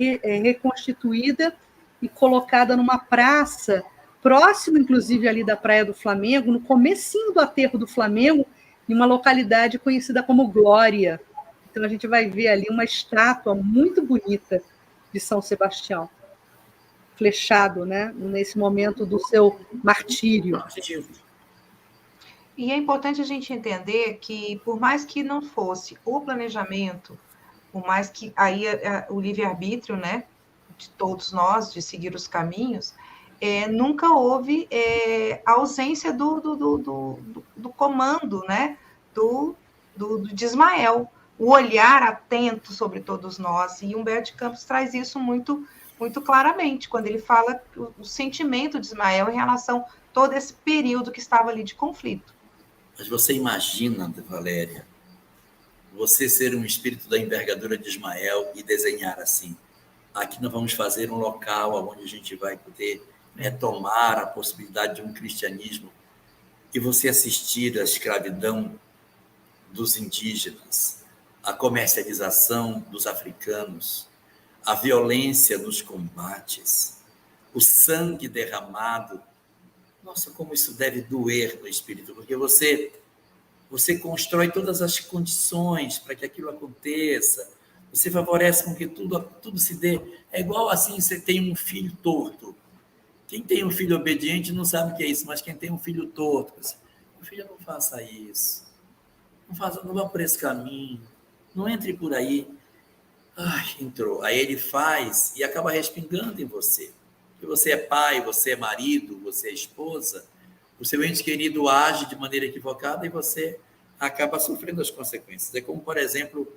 reconstituída e colocada numa praça próximo, inclusive, ali da Praia do Flamengo, no comecinho do aterro do Flamengo, em uma localidade conhecida como Glória. Então, a gente vai ver ali uma estátua muito bonita de São Sebastião, flechado, né, nesse momento do seu martírio. E é importante a gente entender que, por mais que não fosse o planejamento, por mais que aí o livre-arbítrio, né, de todos nós, de seguir os caminhos, nunca houve a ausência do comando, né, de Ismael, o olhar atento sobre todos nós. E Humberto de Campos traz isso muito, muito claramente, quando ele fala o sentimento de Ismael em relação a todo esse período que estava ali de conflito. Mas você imagina, Valéria, você ser um espírito da envergadura de Ismael e desenhar assim: aqui nós vamos fazer um local onde a gente vai poder retomar a possibilidade de um cristianismo, e você assistir à escravidão dos indígenas, a comercialização dos africanos, a violência nos combates, o sangue derramado. Nossa, como isso deve doer no espírito, porque você constrói todas as condições para que aquilo aconteça, você favorece com que tudo se dê. É igual assim, você tem um filho torto. Quem tem um filho obediente não sabe o que é isso, mas quem tem um filho torto, assim, meu filho, não faça isso, não vá por esse caminho, não entre por aí. Ai, entrou. Aí ele faz e acaba respingando em você. Que você é pai, você é marido, você é esposa, o seu ente querido age de maneira equivocada e você acaba sofrendo as consequências. É como, por exemplo,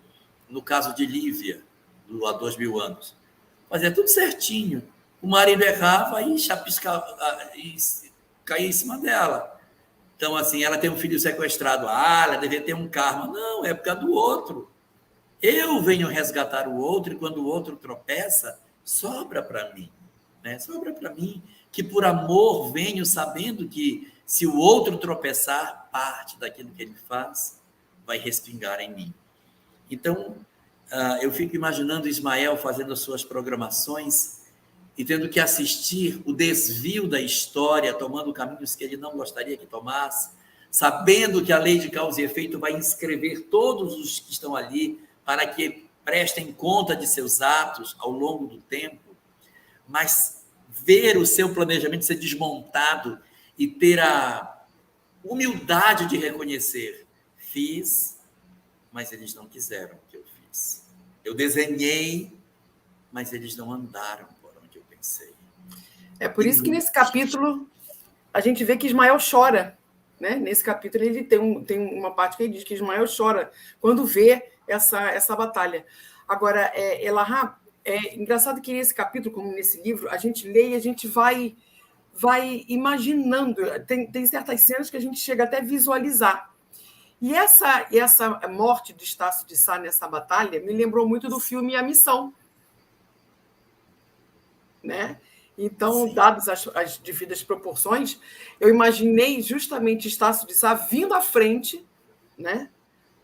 no caso de Lívia, há 2000 anos. Fazia tudo certinho. O marido errava e chapiscava, e caía em cima dela. Então, assim, ela tem um filho sequestrado. Ela deveria ter um karma. Não, é por causa do outro. Eu venho resgatar o outro e quando o outro tropeça, sobra para mim. Né? Sobra para mim, que por amor venho sabendo que se o outro tropeçar, parte daquilo que ele faz vai respingar em mim. Então, eu fico imaginando Ismael fazendo as suas programações e tendo que assistir o desvio da história, tomando caminhos que ele não gostaria que tomasse, sabendo que a lei de causa e efeito vai inscrever todos os que estão ali para que prestem conta de seus atos ao longo do tempo, mas ver o seu planejamento ser desmontado e ter a humildade de reconhecer: fiz, mas eles não quiseram o que eu fiz. Eu desenhei, mas eles não andaram por onde eu pensei. É por isso que nesse capítulo a gente vê que Ismael chora. Né? Nesse capítulo ele tem uma parte que ele diz que Ismael chora quando vê essa batalha. Agora, Elahá, é engraçado que nesse capítulo, como nesse livro, a gente lê e a gente vai imaginando. Tem certas cenas que a gente chega até a visualizar. E essa morte de Estácio de Sá nessa batalha me lembrou muito do filme A Missão. Né? Então, dadas as devidas proporções, eu imaginei justamente Estácio de Sá vindo à frente, né,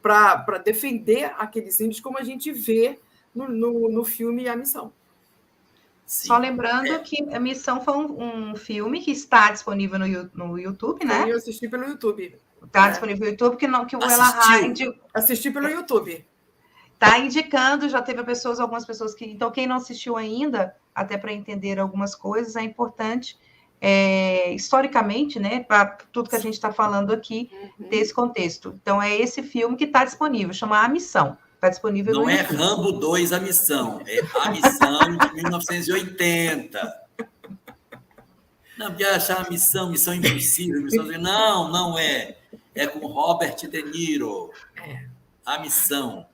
para defender aqueles índios, como a gente vê no filme A Missão. Sim. Só lembrando que A Missão foi um filme que está disponível no YouTube, né? Eu assisti pelo YouTube. Está disponível no YouTube, que o Elahá... Assisti pelo YouTube. Está indicando, já teve algumas pessoas que... Então, quem não assistiu ainda, até para entender algumas coisas, é importante, historicamente, né, para tudo que a gente está falando aqui, desse contexto. Então, é esse filme que está disponível, chama A Missão. Está disponível no YouTube. Não é Rambo 2 A Missão, é A Missão de 1980. Não, porque achar a Missão Impossível, não é. É com Robert De Niro. A Missão.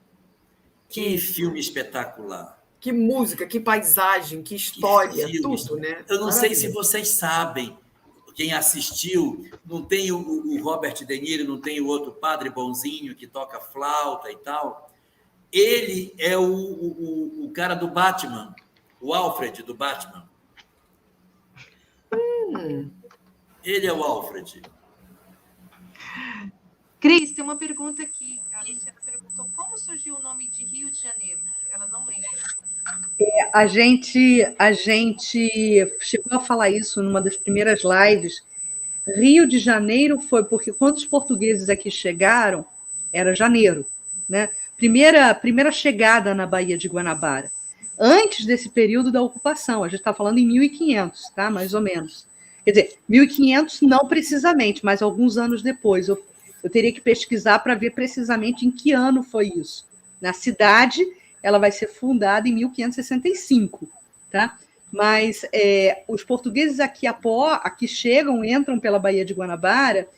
Que filme espetacular. Que música, que paisagem, que história, tudo, né? Eu não sei se vocês sabem, quem assistiu, não tem o Robert De Niro, não tem o outro padre bonzinho que toca flauta e tal. Ele é o cara do Batman, o Alfred do Batman. Ele é o Alfred. Cris, tem uma pergunta aqui. A Luciana perguntou como surgiu o nome de Rio de Janeiro. Ela não lembra. A gente chegou a falar isso numa das primeiras lives. Rio de Janeiro foi porque quando os portugueses aqui chegaram, era janeiro, né? Primeira chegada na Baía de Guanabara. Antes desse período da ocupação, a gente está falando em 1500, tá? Mais ou menos. Quer dizer, 1500 não precisamente, mas alguns anos depois. Eu teria que pesquisar para ver precisamente em que ano foi isso. Na cidade, ela vai ser fundada em 1565, tá? Mas os portugueses aqui chegam, entram pela Baía de Guanabara,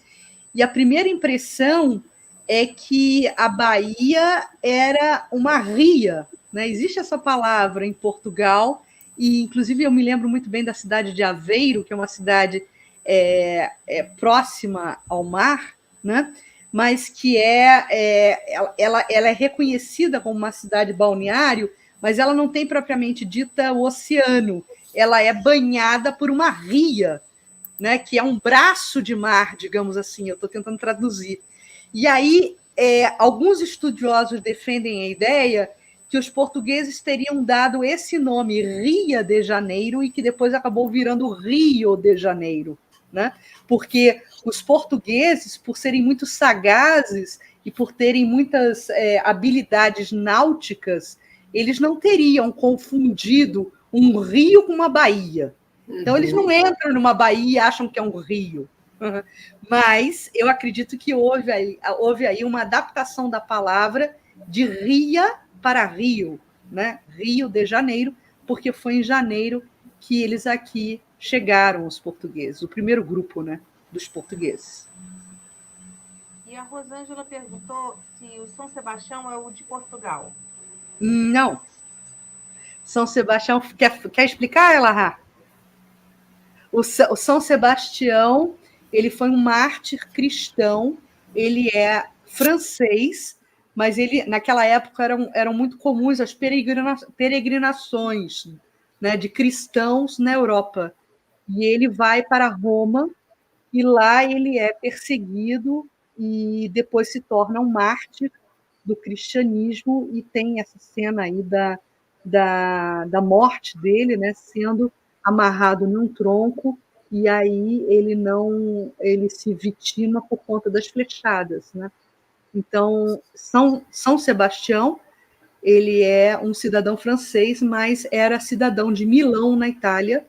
e a primeira impressão é que a Bahia era uma ria, né? Existe essa palavra em Portugal, e inclusive eu me lembro muito bem da cidade de Aveiro, que é uma cidade próxima ao mar, né? Mas que ela é reconhecida como uma cidade balneário, mas ela não tem propriamente dita o oceano, ela é banhada por uma ria, né, que é um braço de mar, digamos assim, eu estou tentando traduzir. E aí, alguns estudiosos defendem a ideia que os portugueses teriam dado esse nome, Ria de Janeiro, e que depois acabou virando Rio de Janeiro, né? Porque os portugueses, por serem muito sagazes e por terem muitas habilidades náuticas, eles não teriam confundido um rio com uma baía. Então, eles não entram numa baía e acham que é um rio. Mas eu acredito que houve aí uma adaptação da palavra de ria para Rio, né? Rio de Janeiro, porque foi em janeiro que eles aqui chegaram, os portugueses, o primeiro grupo, né, dos portugueses. E a Rosângela perguntou se o São Sebastião é o de Portugal. Não. São Sebastião, quer explicar, Elahá? O São Sebastião, ele foi um mártir cristão, ele é francês, mas ele, naquela época eram muito comuns as peregrinações, né, de cristãos na Europa. E ele vai para Roma, e lá ele é perseguido e depois se torna um mártir do cristianismo, e tem essa cena aí da morte dele, né, sendo amarrado num tronco, e aí ele se vitima por conta das flechadas, né? Então, São Sebastião, ele é um cidadão francês, mas era cidadão de Milão, na Itália,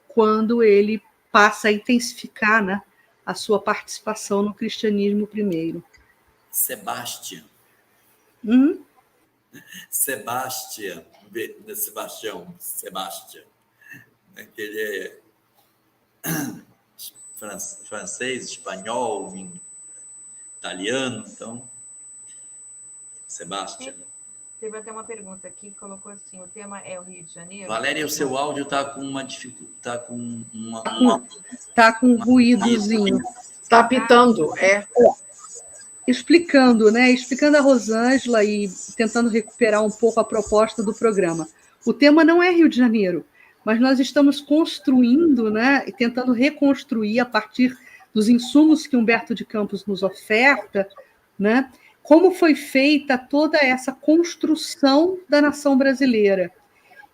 quando ele passa a intensificar, né, a sua participação no cristianismo primeiro. Sebastião. Sebastião. Ele é francês, espanhol, italiano, então, Sebastião. Teve até uma pergunta aqui que colocou assim: o tema é o Rio de Janeiro. Valéria, o seu áudio está com uma dificuldade, Está com um ruídozinho. Está apitando, Explicando, né? Explicando a Rosângela e tentando recuperar um pouco a proposta do programa. O tema não é Rio de Janeiro, mas nós estamos construindo, né, e tentando reconstruir a partir dos insumos que Humberto de Campos nos oferta, né, como foi feita toda essa construção da nação brasileira.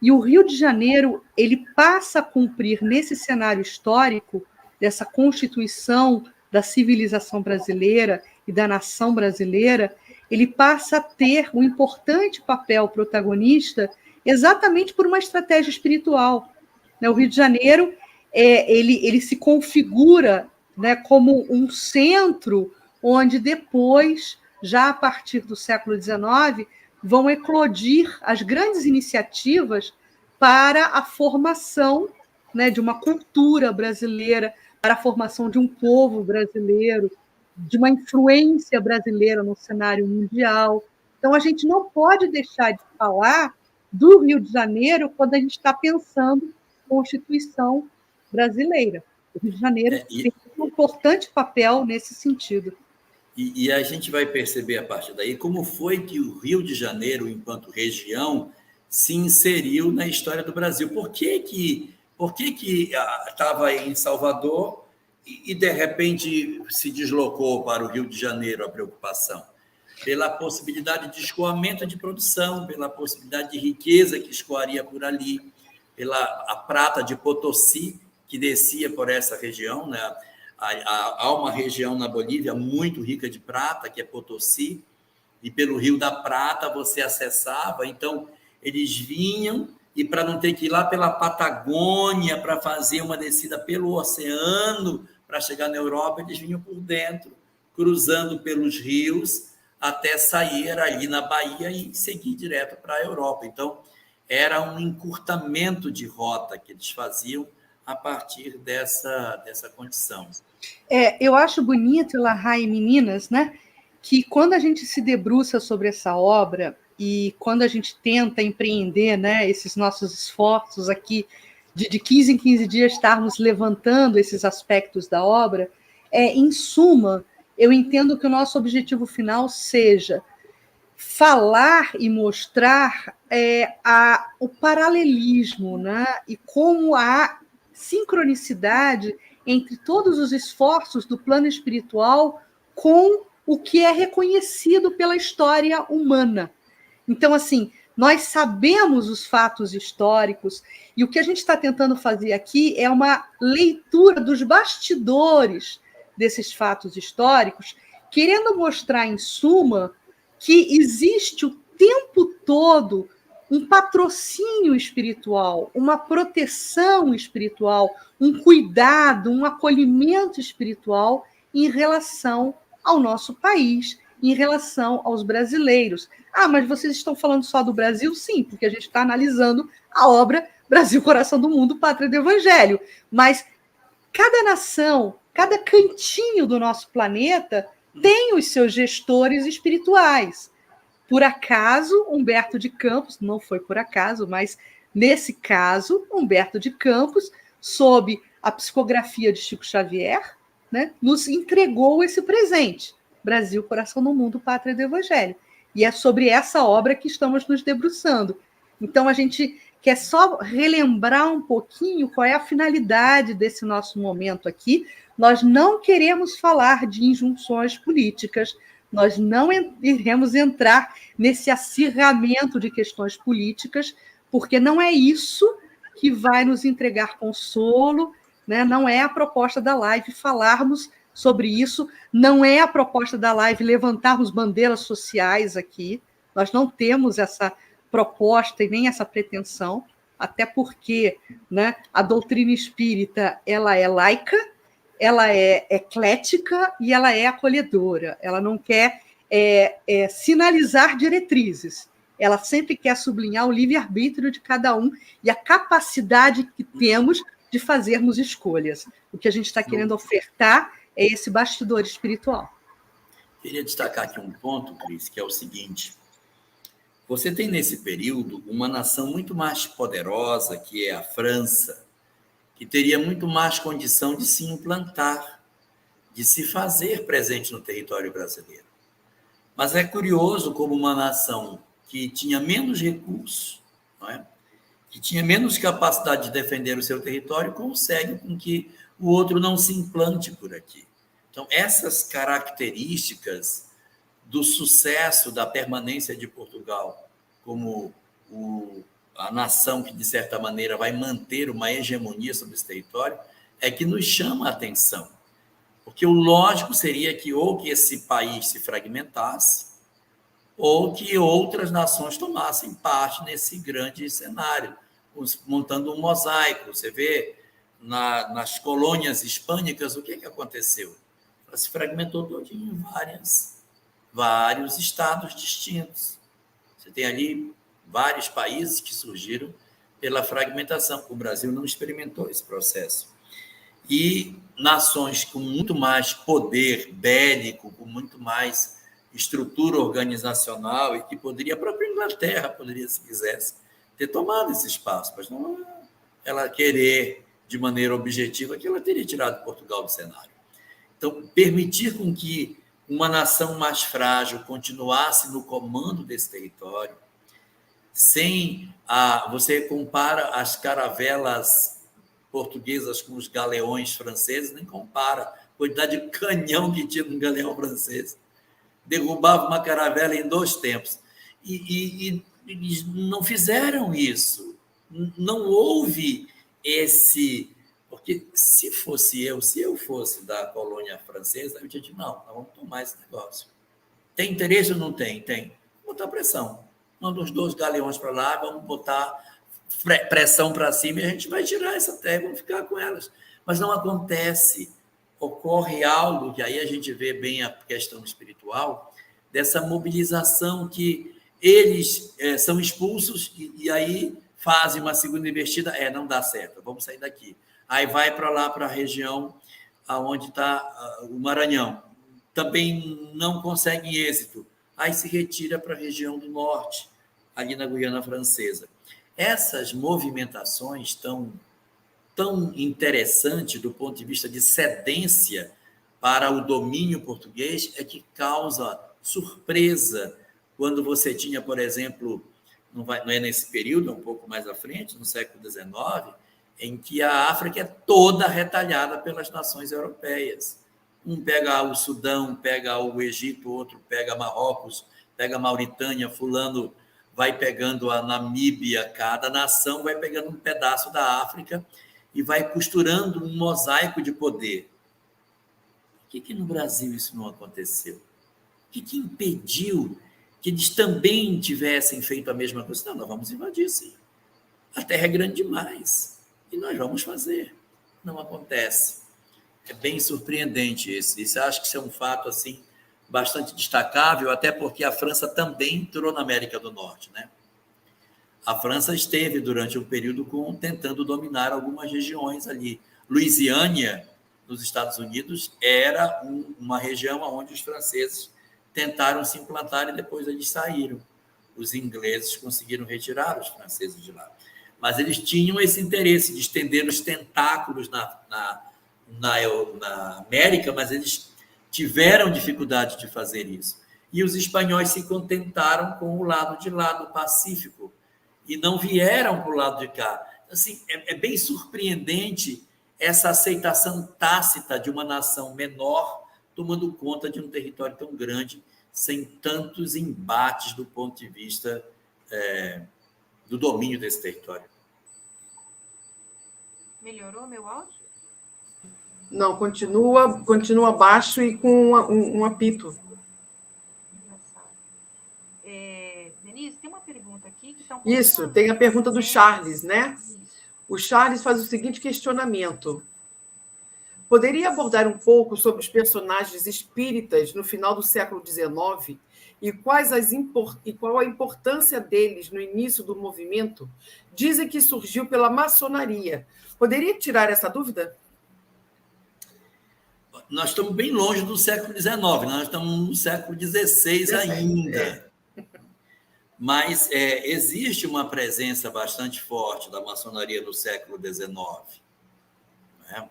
E o Rio de Janeiro, ele passa a cumprir nesse cenário histórico dessa constituição da civilização brasileira e da nação brasileira, ele passa a ter um importante papel protagonista exatamente por uma estratégia espiritual. O Rio de Janeiro, ele se configura, né, como um centro onde depois, já a partir do século XIX, vão eclodir as grandes iniciativas para a formação, né, de uma cultura brasileira, para a formação de um povo brasileiro, de uma influência brasileira no cenário mundial. Então, a gente não pode deixar de falar do Rio de Janeiro quando a gente está pensando em Constituição brasileira. O Rio de Janeiro tem um importante papel nesse sentido. E a gente vai perceber a partir daí como foi que o Rio de Janeiro, enquanto região, se inseriu na história do Brasil. Por que estava em Salvador e, de repente, se deslocou para o Rio de Janeiro a preocupação? pela possibilidade de escoamento de produção, pela possibilidade de riqueza que escoaria por ali, pela a prata de Potosí, que descia por essa região, né? Há uma região na Bolívia muito rica de prata, que é Potosí, e pelo Rio da Prata você acessava, então eles vinham, e para não ter que ir lá pela Patagônia para fazer uma descida pelo oceano para chegar na Europa, eles vinham por dentro, cruzando pelos rios até sair ali na Bahia e seguir direto para a Europa. Então, era um encurtamento de rota que eles faziam a partir dessa condição. Eu acho bonito, Elahá e meninas, né, que quando a gente se debruça sobre essa obra e quando a gente tenta empreender, né, esses nossos esforços aqui de 15 em 15 dias estarmos levantando esses aspectos da obra, em suma, eu entendo que o nosso objetivo final seja falar e mostrar o paralelismo, né, e como há sincronicidade entre todos os esforços do plano espiritual com o que é reconhecido pela história humana. Então, assim, nós sabemos os fatos históricos e o que a gente está tentando fazer aqui é uma leitura dos bastidores desses fatos históricos, querendo mostrar, em suma, que existe o tempo todo um patrocínio espiritual, uma proteção espiritual, um cuidado, um acolhimento espiritual em relação ao nosso país, em relação aos brasileiros. Mas vocês estão falando só do Brasil? Sim, porque a gente está analisando a obra Brasil, Coração do Mundo, Pátria do Evangelho. Mas cada nação, cada cantinho do nosso planeta tem os seus gestores espirituais. Por acaso, Humberto de Campos, não foi por acaso, mas nesse caso, Humberto de Campos, sob a psicografia de Chico Xavier, né, nos entregou esse presente, Brasil, Coração do Mundo, Pátria do Evangelho. E é sobre essa obra que estamos nos debruçando. Então, a gente quer só relembrar um pouquinho qual é a finalidade desse nosso momento aqui. Nós não queremos falar de injunções políticas, nós não iremos entrar nesse acirramento de questões políticas, porque não é isso que vai nos entregar consolo, né? Não é a proposta da live falarmos sobre isso, não é a proposta da live levantarmos bandeiras sociais aqui, nós não temos essa proposta e nem essa pretensão, até porque, né, a doutrina espírita ela é laica, ela é eclética e ela é acolhedora. Ela não quer sinalizar diretrizes. Ela sempre quer sublinhar o livre-arbítrio de cada um e a capacidade que temos de fazermos escolhas. O que a gente está querendo ofertar é esse bastidor espiritual. Queria destacar aqui um ponto, Cris, que é o seguinte. Você tem, nesse período, uma nação muito mais poderosa, que é a França, que teria muito mais condição de se implantar, de se fazer presente no território brasileiro. Mas é curioso como uma nação que tinha menos recursos, não é? Que tinha menos capacidade de defender o seu território, consegue com que o outro não se implante por aqui. Então, essas características do sucesso da permanência de Portugal como a nação que, de certa maneira, vai manter uma hegemonia sobre esse território, é que nos chama a atenção. Porque o lógico seria que ou que esse país se fragmentasse, ou que outras nações tomassem parte nesse grande cenário, montando um mosaico. Você vê nas colônias hispânicas o que aconteceu? Ela se fragmentou todinho em vários estados distintos. Você tem ali vários países que surgiram pela fragmentação. O Brasil não experimentou esse processo. E nações com muito mais poder bélico, com muito mais estrutura organizacional, e que poderia, a própria Inglaterra poderia, se quisesse, ter tomado esse espaço, mas não ela querer, de maneira objetiva, que ela teria tirado Portugal do cenário. Então, permitir com que uma nação mais frágil continuasse no comando desse território, você compara as caravelas portuguesas com os galeões franceses, nem compara a quantidade de canhão que tinha no galeão francês. derrubava uma caravela em 2 tempos. E eles não fizeram isso. Não houve esse... Porque se eu fosse da colônia francesa, eu tinha dito, não, nós vamos tomar esse negócio. Tem interesse ou não tem? Tem. Vamos botar pressão. Manda os 2 galeões para lá, vamos botar pressão para cima e a gente vai tirar essa terra, vamos ficar com elas. Mas não acontece. Ocorre algo que aí a gente vê bem a questão espiritual, dessa mobilização que eles são expulsos e aí fazem uma segunda investida, não dá certo, vamos sair daqui. Aí vai para lá, para a região onde está o Maranhão. Também não conseguem êxito. Aí se retira para a região do norte, ali na Guiana Francesa. Essas movimentações tão interessantes do ponto de vista de cedência para o domínio português é que causa surpresa quando você tinha, por exemplo, não é nesse período, é um pouco mais à frente, no século XIX, em que a África é toda retalhada pelas nações europeias. Um pega o Sudão, pega o Egito, outro pega Marrocos, pega a Mauritânia, fulano vai pegando a Namíbia, cada nação vai pegando um pedaço da África e vai costurando um mosaico de poder. Por que no Brasil isso não aconteceu? O que impediu que eles também tivessem feito a mesma coisa? Não, nós vamos invadir, sim. A terra é grande demais. E nós vamos fazer. Não acontece. É bem surpreendente isso. Isso acho que isso é um fato assim, bastante destacável, até porque a França também entrou na América do Norte, né? A França esteve, durante um período, tentando dominar algumas regiões ali. Louisiana, nos Estados Unidos, era uma região onde os franceses tentaram se implantar e depois eles saíram. Os ingleses conseguiram retirar os franceses de lá. Mas eles tinham esse interesse de estender os tentáculos na América, mas eles tiveram dificuldade de fazer isso. E os espanhóis se contentaram com o lado de lá do Pacífico e não vieram para o lado de cá. Assim, é bem surpreendente essa aceitação tácita de uma nação menor tomando conta de um território tão grande, sem tantos embates do ponto de vista do domínio desse território. Melhorou meu áudio? Não, continua baixo e com um apito. Denise, tem uma pergunta aqui que está Isso, tem a pergunta do Charles, né? O Charles faz o seguinte questionamento. Poderia abordar um pouco sobre os personagens espíritas no final do século XIX e qual a importância deles no início do movimento? Dizem que surgiu pela maçonaria. Poderia tirar essa dúvida? Nós estamos bem longe do século XIX, nós estamos no século XVI ainda. Mas existe uma presença bastante forte da maçonaria no século XIX. Né?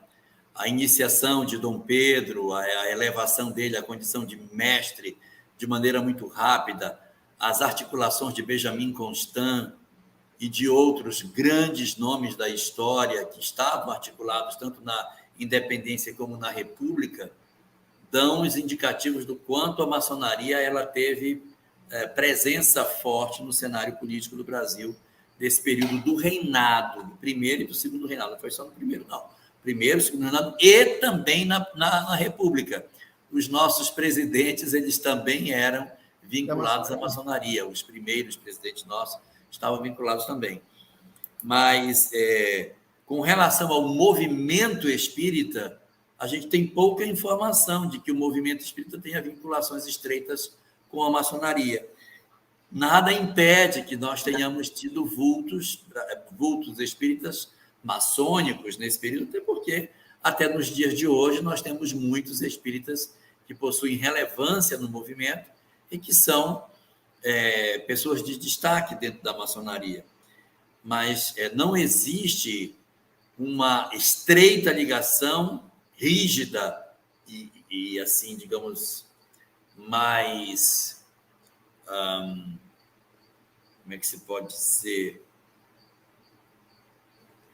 A iniciação de Dom Pedro, a elevação dele à condição de mestre de maneira muito rápida, as articulações de Benjamin Constant e de outros grandes nomes da história que estavam articulados tanto na independência como na república, dão os indicativos do quanto a maçonaria ela teve presença forte no cenário político do Brasil desse período do reinado, do primeiro e do segundo reinado. Não foi só no primeiro, não. Primeiro, segundo reinado e também na república. Os nossos presidentes, eles também eram vinculados à maçonaria. Os primeiros presidentes nossos estavam vinculados também. Mas, com relação ao movimento espírita, a gente tem pouca informação de que o movimento espírita tenha vinculações estreitas com a maçonaria. Nada impede que nós tenhamos tido vultos espíritas maçônicos nesse período, até porque, até nos dias de hoje, nós temos muitos espíritas que possuem relevância no movimento e que são pessoas de destaque dentro da maçonaria. Mas não existe uma estreita ligação rígida e assim, digamos, mais... como é que se pode dizer?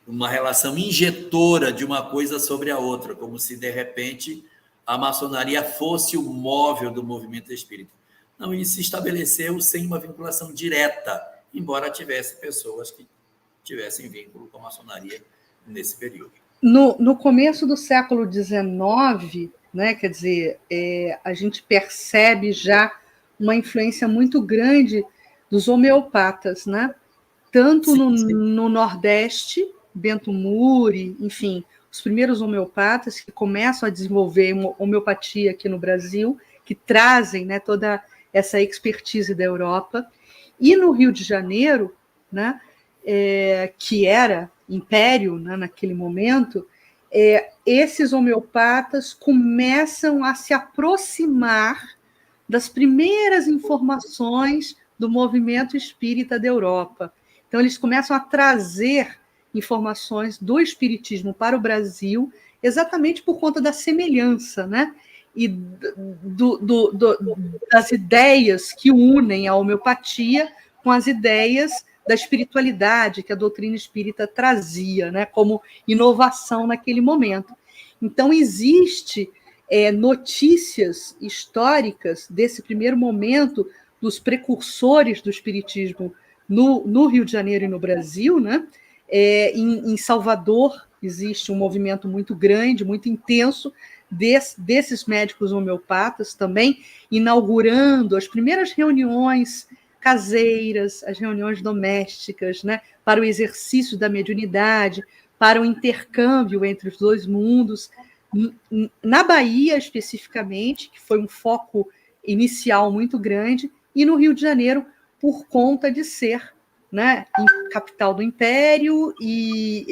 Uma relação injetora de uma coisa sobre a outra, como se, de repente, a maçonaria fosse o móvel do movimento espírita. Não, ele se estabeleceu sem uma vinculação direta, embora tivesse pessoas que tivessem vínculo com a maçonaria nesse período. No começo do século XIX, né, quer dizer, a gente percebe já uma influência muito grande dos homeopatas, né? Tanto no Nordeste, Bento Muri, enfim, os primeiros homeopatas que começam a desenvolver homeopatia aqui no Brasil, que trazem, né, toda essa expertise da Europa, e no Rio de Janeiro, né, que era império, né, naquele momento, esses homeopatas começam a se aproximar das primeiras informações do movimento espírita da Europa. Então, eles começam a trazer informações do espiritismo para o Brasil, exatamente por conta da semelhança, né? E das ideias que unem a homeopatia com as ideias da espiritualidade que a doutrina espírita trazia, né, como inovação naquele momento. Então, existe notícias históricas desse primeiro momento dos precursores do espiritismo no Rio de Janeiro e no Brasil, né? Em Salvador existe um movimento muito grande, muito intenso, desses médicos homeopatas também, inaugurando as primeiras reuniões caseiras, as reuniões domésticas, né, para o exercício da mediunidade, para o intercâmbio entre os dois mundos. Na Bahia, especificamente, que foi um foco inicial muito grande, e no Rio de Janeiro, por conta de ser, né, capital do Império e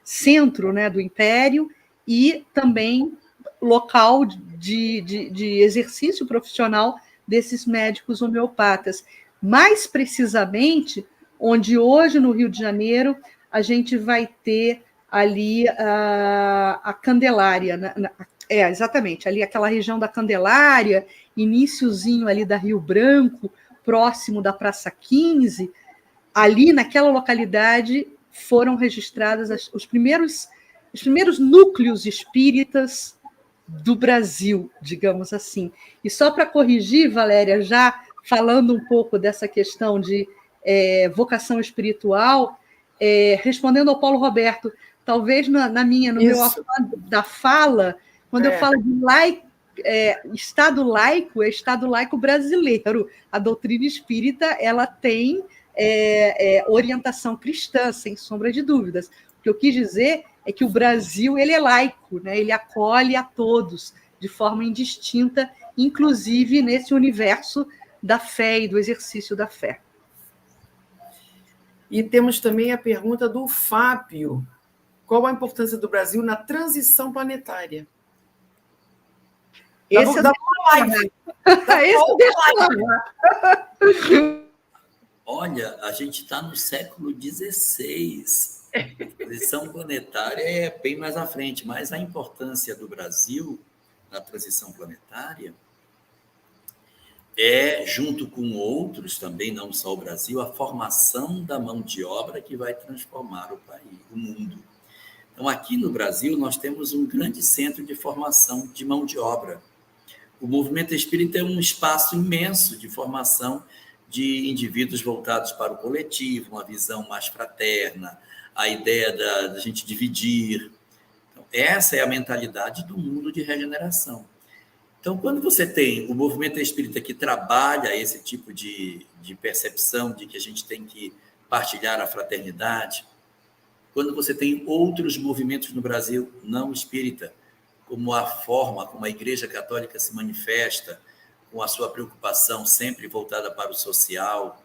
centro, né, do Império, e também local de exercício profissional desses médicos homeopatas. Mais precisamente, onde hoje, no Rio de Janeiro, a gente vai ter ali a Candelária, exatamente, ali aquela região da Candelária, iniciozinho ali da Rio Branco, próximo da Praça 15, ali naquela localidade foram registradas os primeiros núcleos espíritas do Brasil, digamos assim. E só para corrigir, Valéria, já falando um pouco dessa questão de vocação espiritual, respondendo ao Paulo Roberto, talvez no meu afã da fala, quando eu falo de Estado laico, é Estado laico brasileiro. A doutrina espírita ela tem orientação cristã, sem sombra de dúvidas. O que eu quis dizer é que o Brasil ele é laico, né? Ele acolhe a todos de forma indistinta, inclusive nesse universo da fé e do exercício da fé. E temos também a pergunta do Fábio. Qual a importância do Brasil na transição planetária? Esse Olha, a gente está no século XVI. A transição planetária é bem mais à frente, mas a importância do Brasil na transição planetária junto com outros também, não só o Brasil, a formação da mão de obra que vai transformar o país, o mundo. Então, aqui no Brasil, nós temos um grande centro de formação de mão de obra. O movimento espírita é um espaço imenso de formação de indivíduos voltados para o coletivo, uma visão mais fraterna, a ideia da gente dividir. Então, essa é a mentalidade do mundo de regeneração. Então, quando você tem o movimento espírita que trabalha esse tipo de percepção de que a gente tem que partilhar a fraternidade, quando você tem outros movimentos no Brasil não espírita, como a forma como a Igreja Católica se manifesta, com a sua preocupação sempre voltada para o social,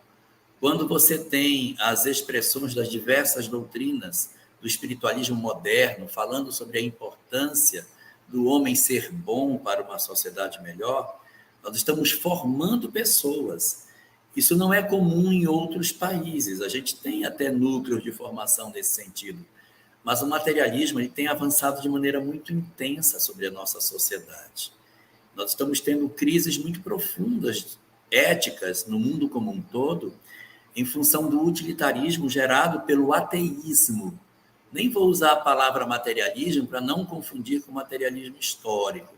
quando você tem as expressões das diversas doutrinas do espiritualismo moderno, falando sobre a importância do homem ser bom para uma sociedade melhor, nós estamos formando pessoas. Isso não é comum em outros países. A gente tem até núcleos de formação nesse sentido, mas o materialismo ele tem avançado de maneira muito intensa sobre a nossa sociedade. Nós estamos tendo crises muito profundas, éticas, no mundo como um todo, em função do utilitarismo gerado pelo ateísmo. Nem vou usar a palavra materialismo para não confundir com materialismo histórico.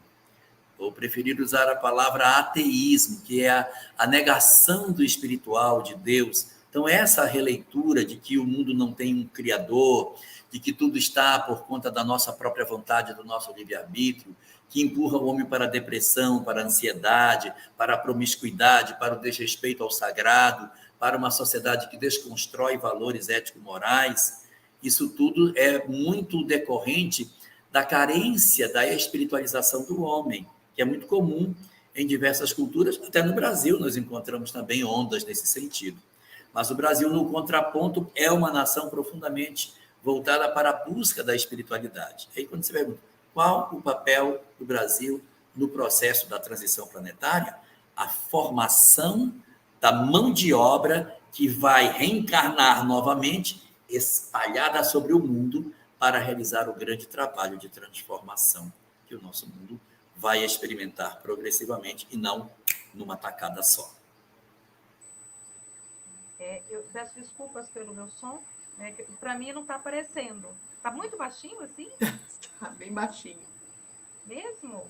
vou preferir usar a palavra ateísmo, que é a negação do espiritual de Deus. Então, essa releitura de que o mundo não tem um criador, de que tudo está por conta da nossa própria vontade, do nosso livre-arbítrio, que empurra o homem para a depressão, para a ansiedade, para a promiscuidade, para o desrespeito ao sagrado, para uma sociedade que desconstrói valores ético-morais. Isso tudo é muito decorrente da carência da espiritualização do homem, que é muito comum em diversas culturas, até no Brasil nós encontramos também ondas nesse sentido. Mas o Brasil, no contraponto, é uma nação profundamente voltada para a busca da espiritualidade. Aí, quando você pergunta qual o papel do Brasil no processo da transição planetária, a formação da mão de obra que vai reencarnar novamente, espalhada sobre o mundo, para realizar o grande trabalho de transformação que o nosso mundo vai experimentar progressivamente e não numa tacada só. Eu peço desculpas pelo meu som, né, para mim não está aparecendo. Está muito baixinho assim? Tá bem baixinho. Mesmo?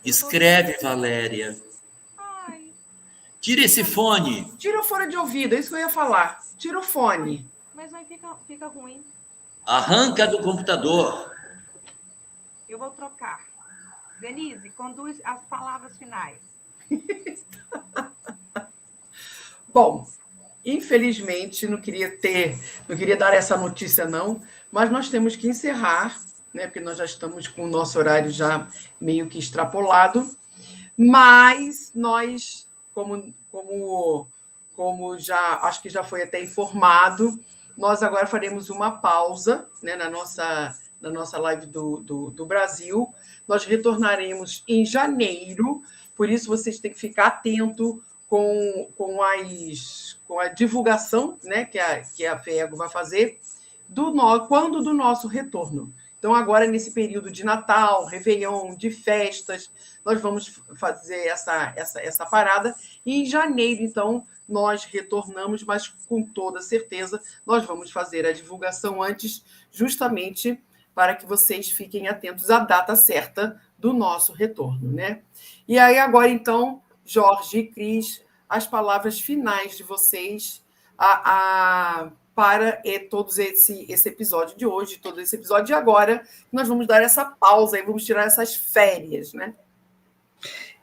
Escreve, Valéria. Ai, Tira esse fone. Tira o fone de ouvido, é isso que eu ia falar. Tira o fone. mas aí fica ruim. Arranca do computador. Eu vou trocar. Denise, conduz as palavras finais. Bom, infelizmente, não queria dar essa notícia, não, mas nós temos que encerrar, né? Porque nós já estamos com o nosso horário já meio que extrapolado, mas nós, como já acho que já foi até informado, nós agora faremos uma pausa, né, na nossa live do Brasil. Nós retornaremos em janeiro, por isso vocês têm que ficar atento com a divulgação, né, que a FEGO vai fazer quando do nosso retorno. Então, agora, nesse período de Natal, Réveillon, de festas, nós vamos fazer essa parada. E em janeiro, então, nós retornamos, mas com toda certeza nós vamos fazer a divulgação antes, justamente para que vocês fiquem atentos à data certa do nosso retorno, né? E aí, agora, então, Jorge e Cris, as palavras finais de vocês para todos esse episódio de hoje, todo esse episódio. E agora nós vamos dar essa pausa e vamos tirar essas férias, né?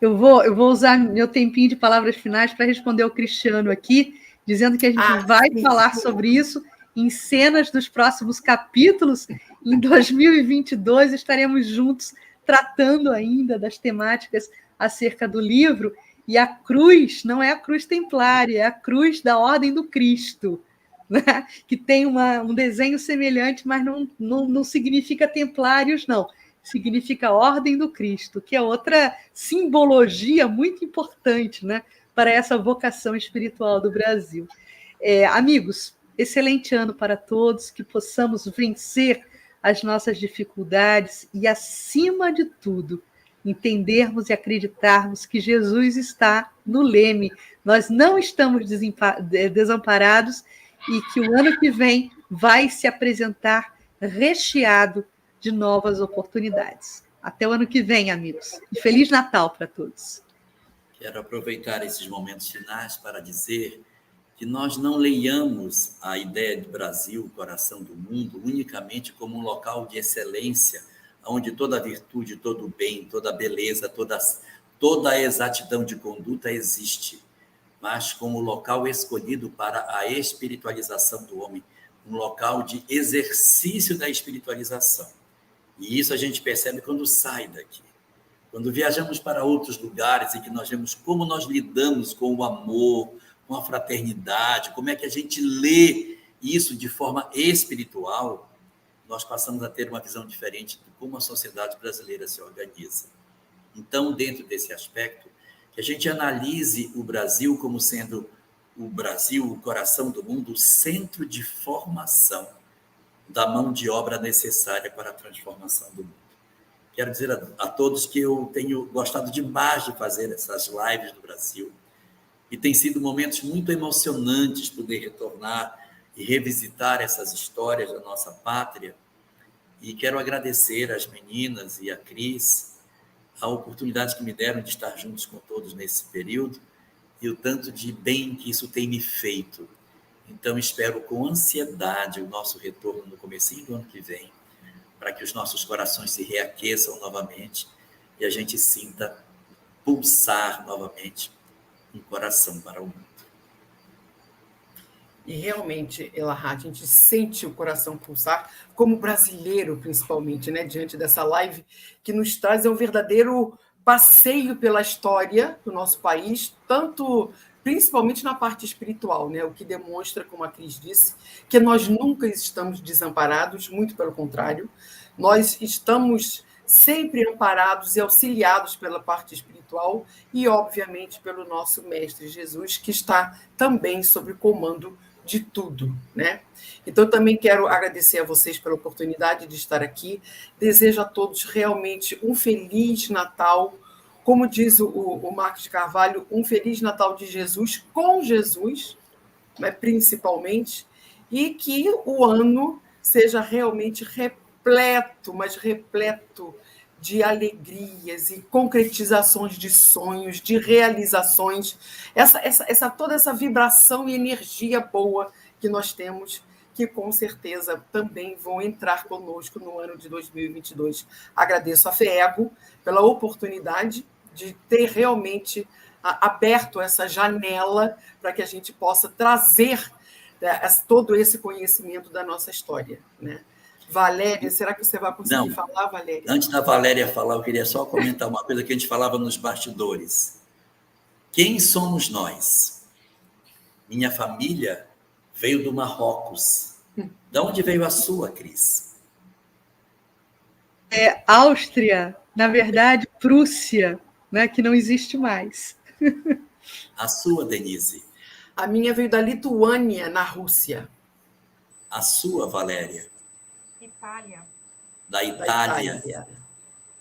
Eu vou usar meu tempinho de palavras finais para responder ao Cristiano aqui, dizendo que a gente vai falar sobre isso em cenas dos próximos capítulos. Em 2022 estaremos juntos tratando ainda das temáticas acerca do livro. E a cruz não é a cruz templária, é a cruz da Ordem do Cristo, né? Que tem um desenho semelhante, mas não significa templários, não. Significa Ordem do Cristo, que é outra simbologia muito importante, né, para essa vocação espiritual do Brasil. Amigos, excelente ano para todos, que possamos vencer as nossas dificuldades e, acima de tudo, entendermos e acreditarmos que Jesus está no leme. Nós não estamos desamparados e que o ano que vem vai se apresentar recheado de novas oportunidades. Até o ano que vem, amigos. E Feliz Natal para todos. Quero aproveitar esses momentos finais para dizer que nós não leiamos a ideia de Brasil, coração do mundo, unicamente como um local de excelência, onde toda a virtude, todo o bem, toda a beleza, toda a exatidão de conduta existe, mas como local escolhido para a espiritualização do homem, um local de exercício da espiritualização. E isso a gente percebe quando sai daqui. Quando viajamos para outros lugares e que nós vemos como nós lidamos com o amor, com a fraternidade, como é que a gente lê isso de forma espiritual, nós passamos a ter uma visão diferente de como a sociedade brasileira se organiza. Então, dentro desse aspecto, que a gente analise o Brasil como sendo o Brasil, o coração do mundo, o centro de formação da mão de obra necessária para a transformação do mundo. Quero dizer a todos que eu tenho gostado demais de fazer essas lives no Brasil e tem sido momentos muito emocionantes poder retornar e revisitar essas histórias da nossa pátria. E quero agradecer às meninas e à Cris a oportunidade que me deram de estar juntos com todos nesse período e o tanto de bem que isso tem me feito. Então, espero com ansiedade o nosso retorno no comecinho do ano que vem, para que os nossos corações se reaqueçam novamente e a gente sinta pulsar novamente um coração para o mundo. E realmente, Elahá, a gente sente o coração pulsar, como brasileiro, principalmente, né, diante dessa live, que nos traz um verdadeiro passeio pela história do nosso país, principalmente na parte espiritual, né, o que demonstra, como a Cris disse, que nós nunca estamos desamparados, muito pelo contrário, nós estamos sempre amparados e auxiliados pela parte espiritual e, obviamente, pelo nosso Mestre Jesus, que está também sob o comando de tudo, né? Então, também quero agradecer a vocês pela oportunidade de estar aqui. Desejo a todos realmente um Feliz Natal. Como diz o Marcos de Carvalho, um Feliz Natal de Jesus, com Jesus, né, principalmente, e que o ano seja realmente repleto, mas repleto de alegrias e concretizações de sonhos, de realizações, toda essa vibração e energia boa que nós temos, que com certeza também vão entrar conosco no ano de 2022. Agradeço a FEEGO pela oportunidade de ter realmente aberto essa janela para que a gente possa trazer, né, todo esse conhecimento da nossa história, né? Valéria, será que você vai conseguir falar, Valéria? Antes da Valéria falar, eu queria só comentar uma coisa que a gente falava nos bastidores. Quem somos nós? Minha família veio do Marrocos. De onde veio a sua, Cris? Áustria, na verdade, Prússia, né, que não existe mais. A sua, Denise? A minha veio da Lituânia, na Rússia. A sua, Valéria? Itália. Da Itália.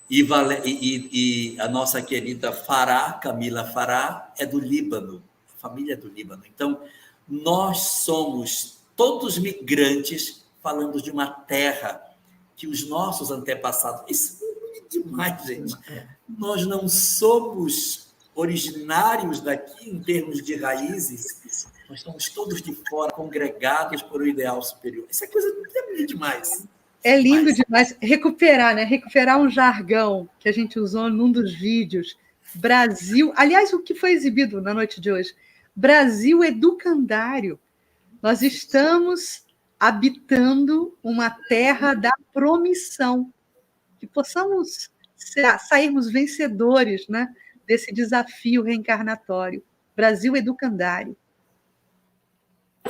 E a nossa querida Fará, Camila Fará, é do Líbano. A família é do Líbano. Então, nós somos todos migrantes falando de uma terra que os nossos antepassados... Isso é demais, gente. Nós não somos originários daqui em termos de raízes. Nós estamos todos de fora, congregados por um ideal superior. Isso é coisa demais. É lindo demais recuperar, né? Recuperar um jargão que a gente usou num dos vídeos. Brasil, aliás, o que foi exibido na noite de hoje? Brasil educandário. Nós estamos habitando uma terra da promissão. Que possamos sairmos vencedores, né, desse desafio reencarnatório. Brasil educandário.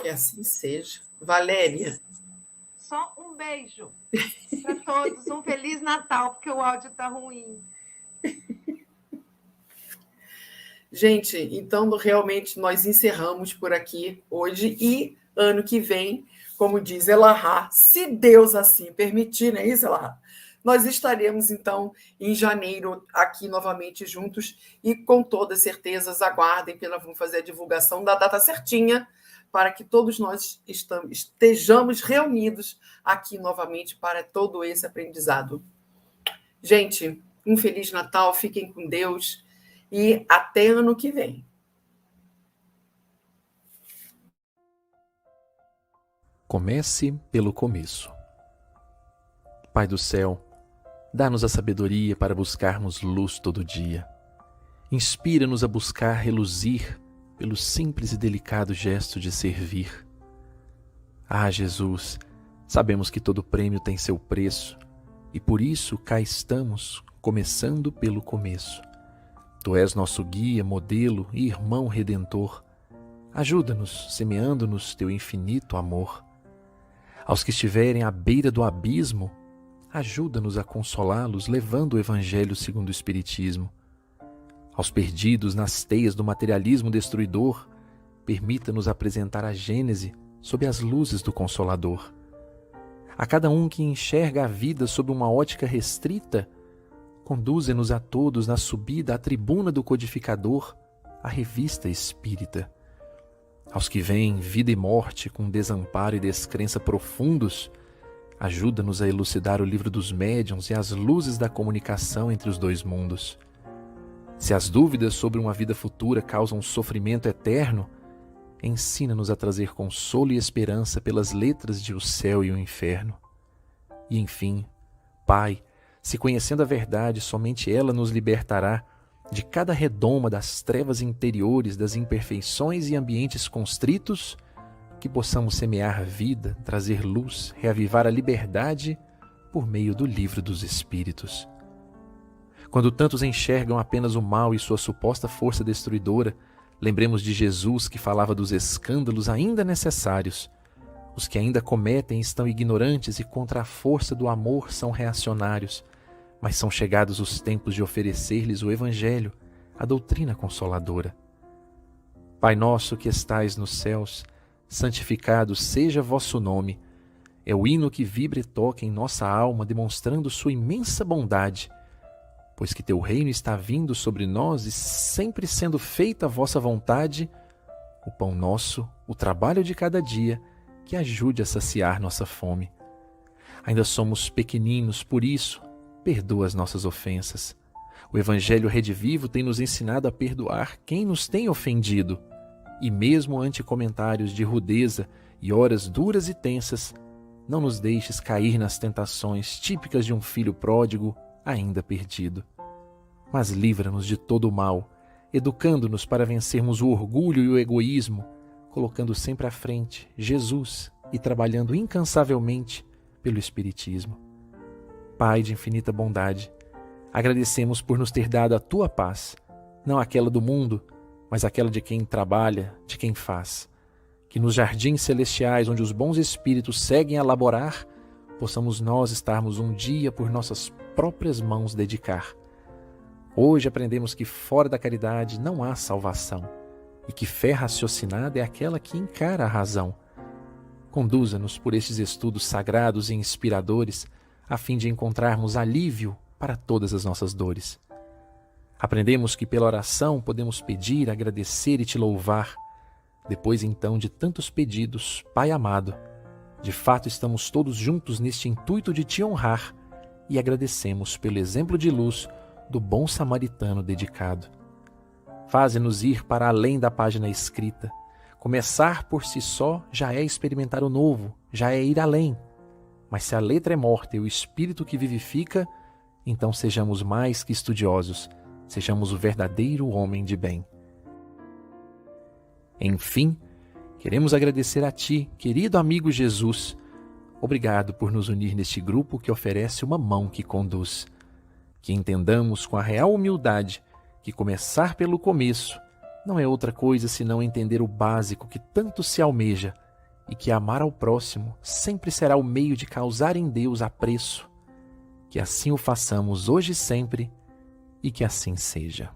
Que assim seja. Valéria. Só um beijo para todos, um Feliz Natal, porque o áudio está ruim. Gente, então realmente nós encerramos por aqui hoje e ano que vem, como diz Elahá, se Deus assim permitir, não é isso, Elahá? Nós estaremos, então, em janeiro aqui novamente juntos e com toda certeza aguardem, que nós vamos fazer a divulgação da data certinha para que todos nós estejamos reunidos aqui novamente para todo esse aprendizado. Gente, um Feliz Natal, fiquem com Deus e até ano que vem. Comece pelo começo. Pai do céu, dá-nos a sabedoria para buscarmos luz todo dia. Inspira-nos a buscar reluzir pelo simples e delicado gesto de servir. Ah, Jesus, sabemos que todo prêmio tem seu preço e por isso cá estamos, começando pelo começo. Tu és nosso guia, modelo e irmão redentor. Ajuda-nos, semeando-nos teu infinito amor. Aos que estiverem à beira do abismo, ajuda-nos a consolá-los, levando o Evangelho segundo o Espiritismo. Aos perdidos nas teias do materialismo destruidor, permita-nos apresentar a Gênese sob as luzes do Consolador. A cada um que enxerga a vida sob uma ótica restrita, conduze-nos a todos na subida à tribuna do Codificador, a revista espírita. Aos que veem vida e morte com desamparo e descrença profundos, Ajuda-nos a elucidar o livro dos médiuns e as luzes da comunicação entre os dois mundos. Se as dúvidas sobre uma vida futura causam sofrimento eterno, ensina-nos a trazer consolo e esperança pelas letras de o céu e o inferno. E enfim, Pai, se conhecendo a verdade, somente ela nos libertará de cada redoma das trevas interiores, das imperfeições e ambientes constritos, que possamos semear vida, trazer luz, reavivar a liberdade por meio do livro dos Espíritos. Quando tantos enxergam apenas o mal e sua suposta força destruidora, lembremos de Jesus que falava dos escândalos ainda necessários. Os que ainda cometem estão ignorantes e contra a força do amor são reacionários, mas são chegados os tempos de oferecer-lhes o Evangelho, a doutrina consoladora. Pai nosso que estais nos céus, santificado seja vosso nome. É o hino que vibra e toca em nossa alma, demonstrando sua imensa bondade. Pois que teu reino está vindo sobre nós e sempre sendo feita a vossa vontade, o pão nosso, o trabalho de cada dia, que ajude a saciar nossa fome. Ainda somos pequeninos, por isso, perdoa as nossas ofensas. O Evangelho redivivo tem nos ensinado a perdoar quem nos tem ofendido. E mesmo ante comentários de rudeza e horas duras e tensas, não nos deixes cair nas tentações típicas de um filho pródigo ainda perdido. Mas livra-nos de todo o mal, educando-nos para vencermos o orgulho e o egoísmo, colocando sempre à frente Jesus e trabalhando incansavelmente pelo Espiritismo. Pai de infinita bondade, agradecemos por nos ter dado a tua paz, não aquela do mundo, mas aquela de quem trabalha, de quem faz. Que nos jardins celestiais, onde os bons espíritos seguem a laborar, possamos nós estarmos um dia por nossas próprias mãos dedicar. Hoje aprendemos que fora da caridade não há salvação, e que fé raciocinada é aquela que encara a razão. Conduza-nos por estes estudos sagrados e inspiradores, a fim de encontrarmos alívio para todas as nossas dores. Aprendemos que pela oração podemos pedir, agradecer e te louvar. Depois então de tantos pedidos, Pai amado, de fato estamos todos juntos neste intuito de te honrar e agradecemos pelo exemplo de luz do bom samaritano dedicado. Faze-nos ir para além da página escrita. Começar por si só já é experimentar o novo, já é ir além. Mas se a letra é morta e o espírito que vivifica, então sejamos mais que estudiosos, sejamos o verdadeiro homem de bem. Enfim, queremos agradecer a ti, querido amigo Jesus. Obrigado por nos unir neste grupo que oferece uma mão que conduz. Que entendamos com a real humildade que começar pelo começo não é outra coisa senão entender o básico que tanto se almeja e que amar ao próximo sempre será o meio de causar em Deus apreço. Que assim o façamos hoje e sempre e que assim seja.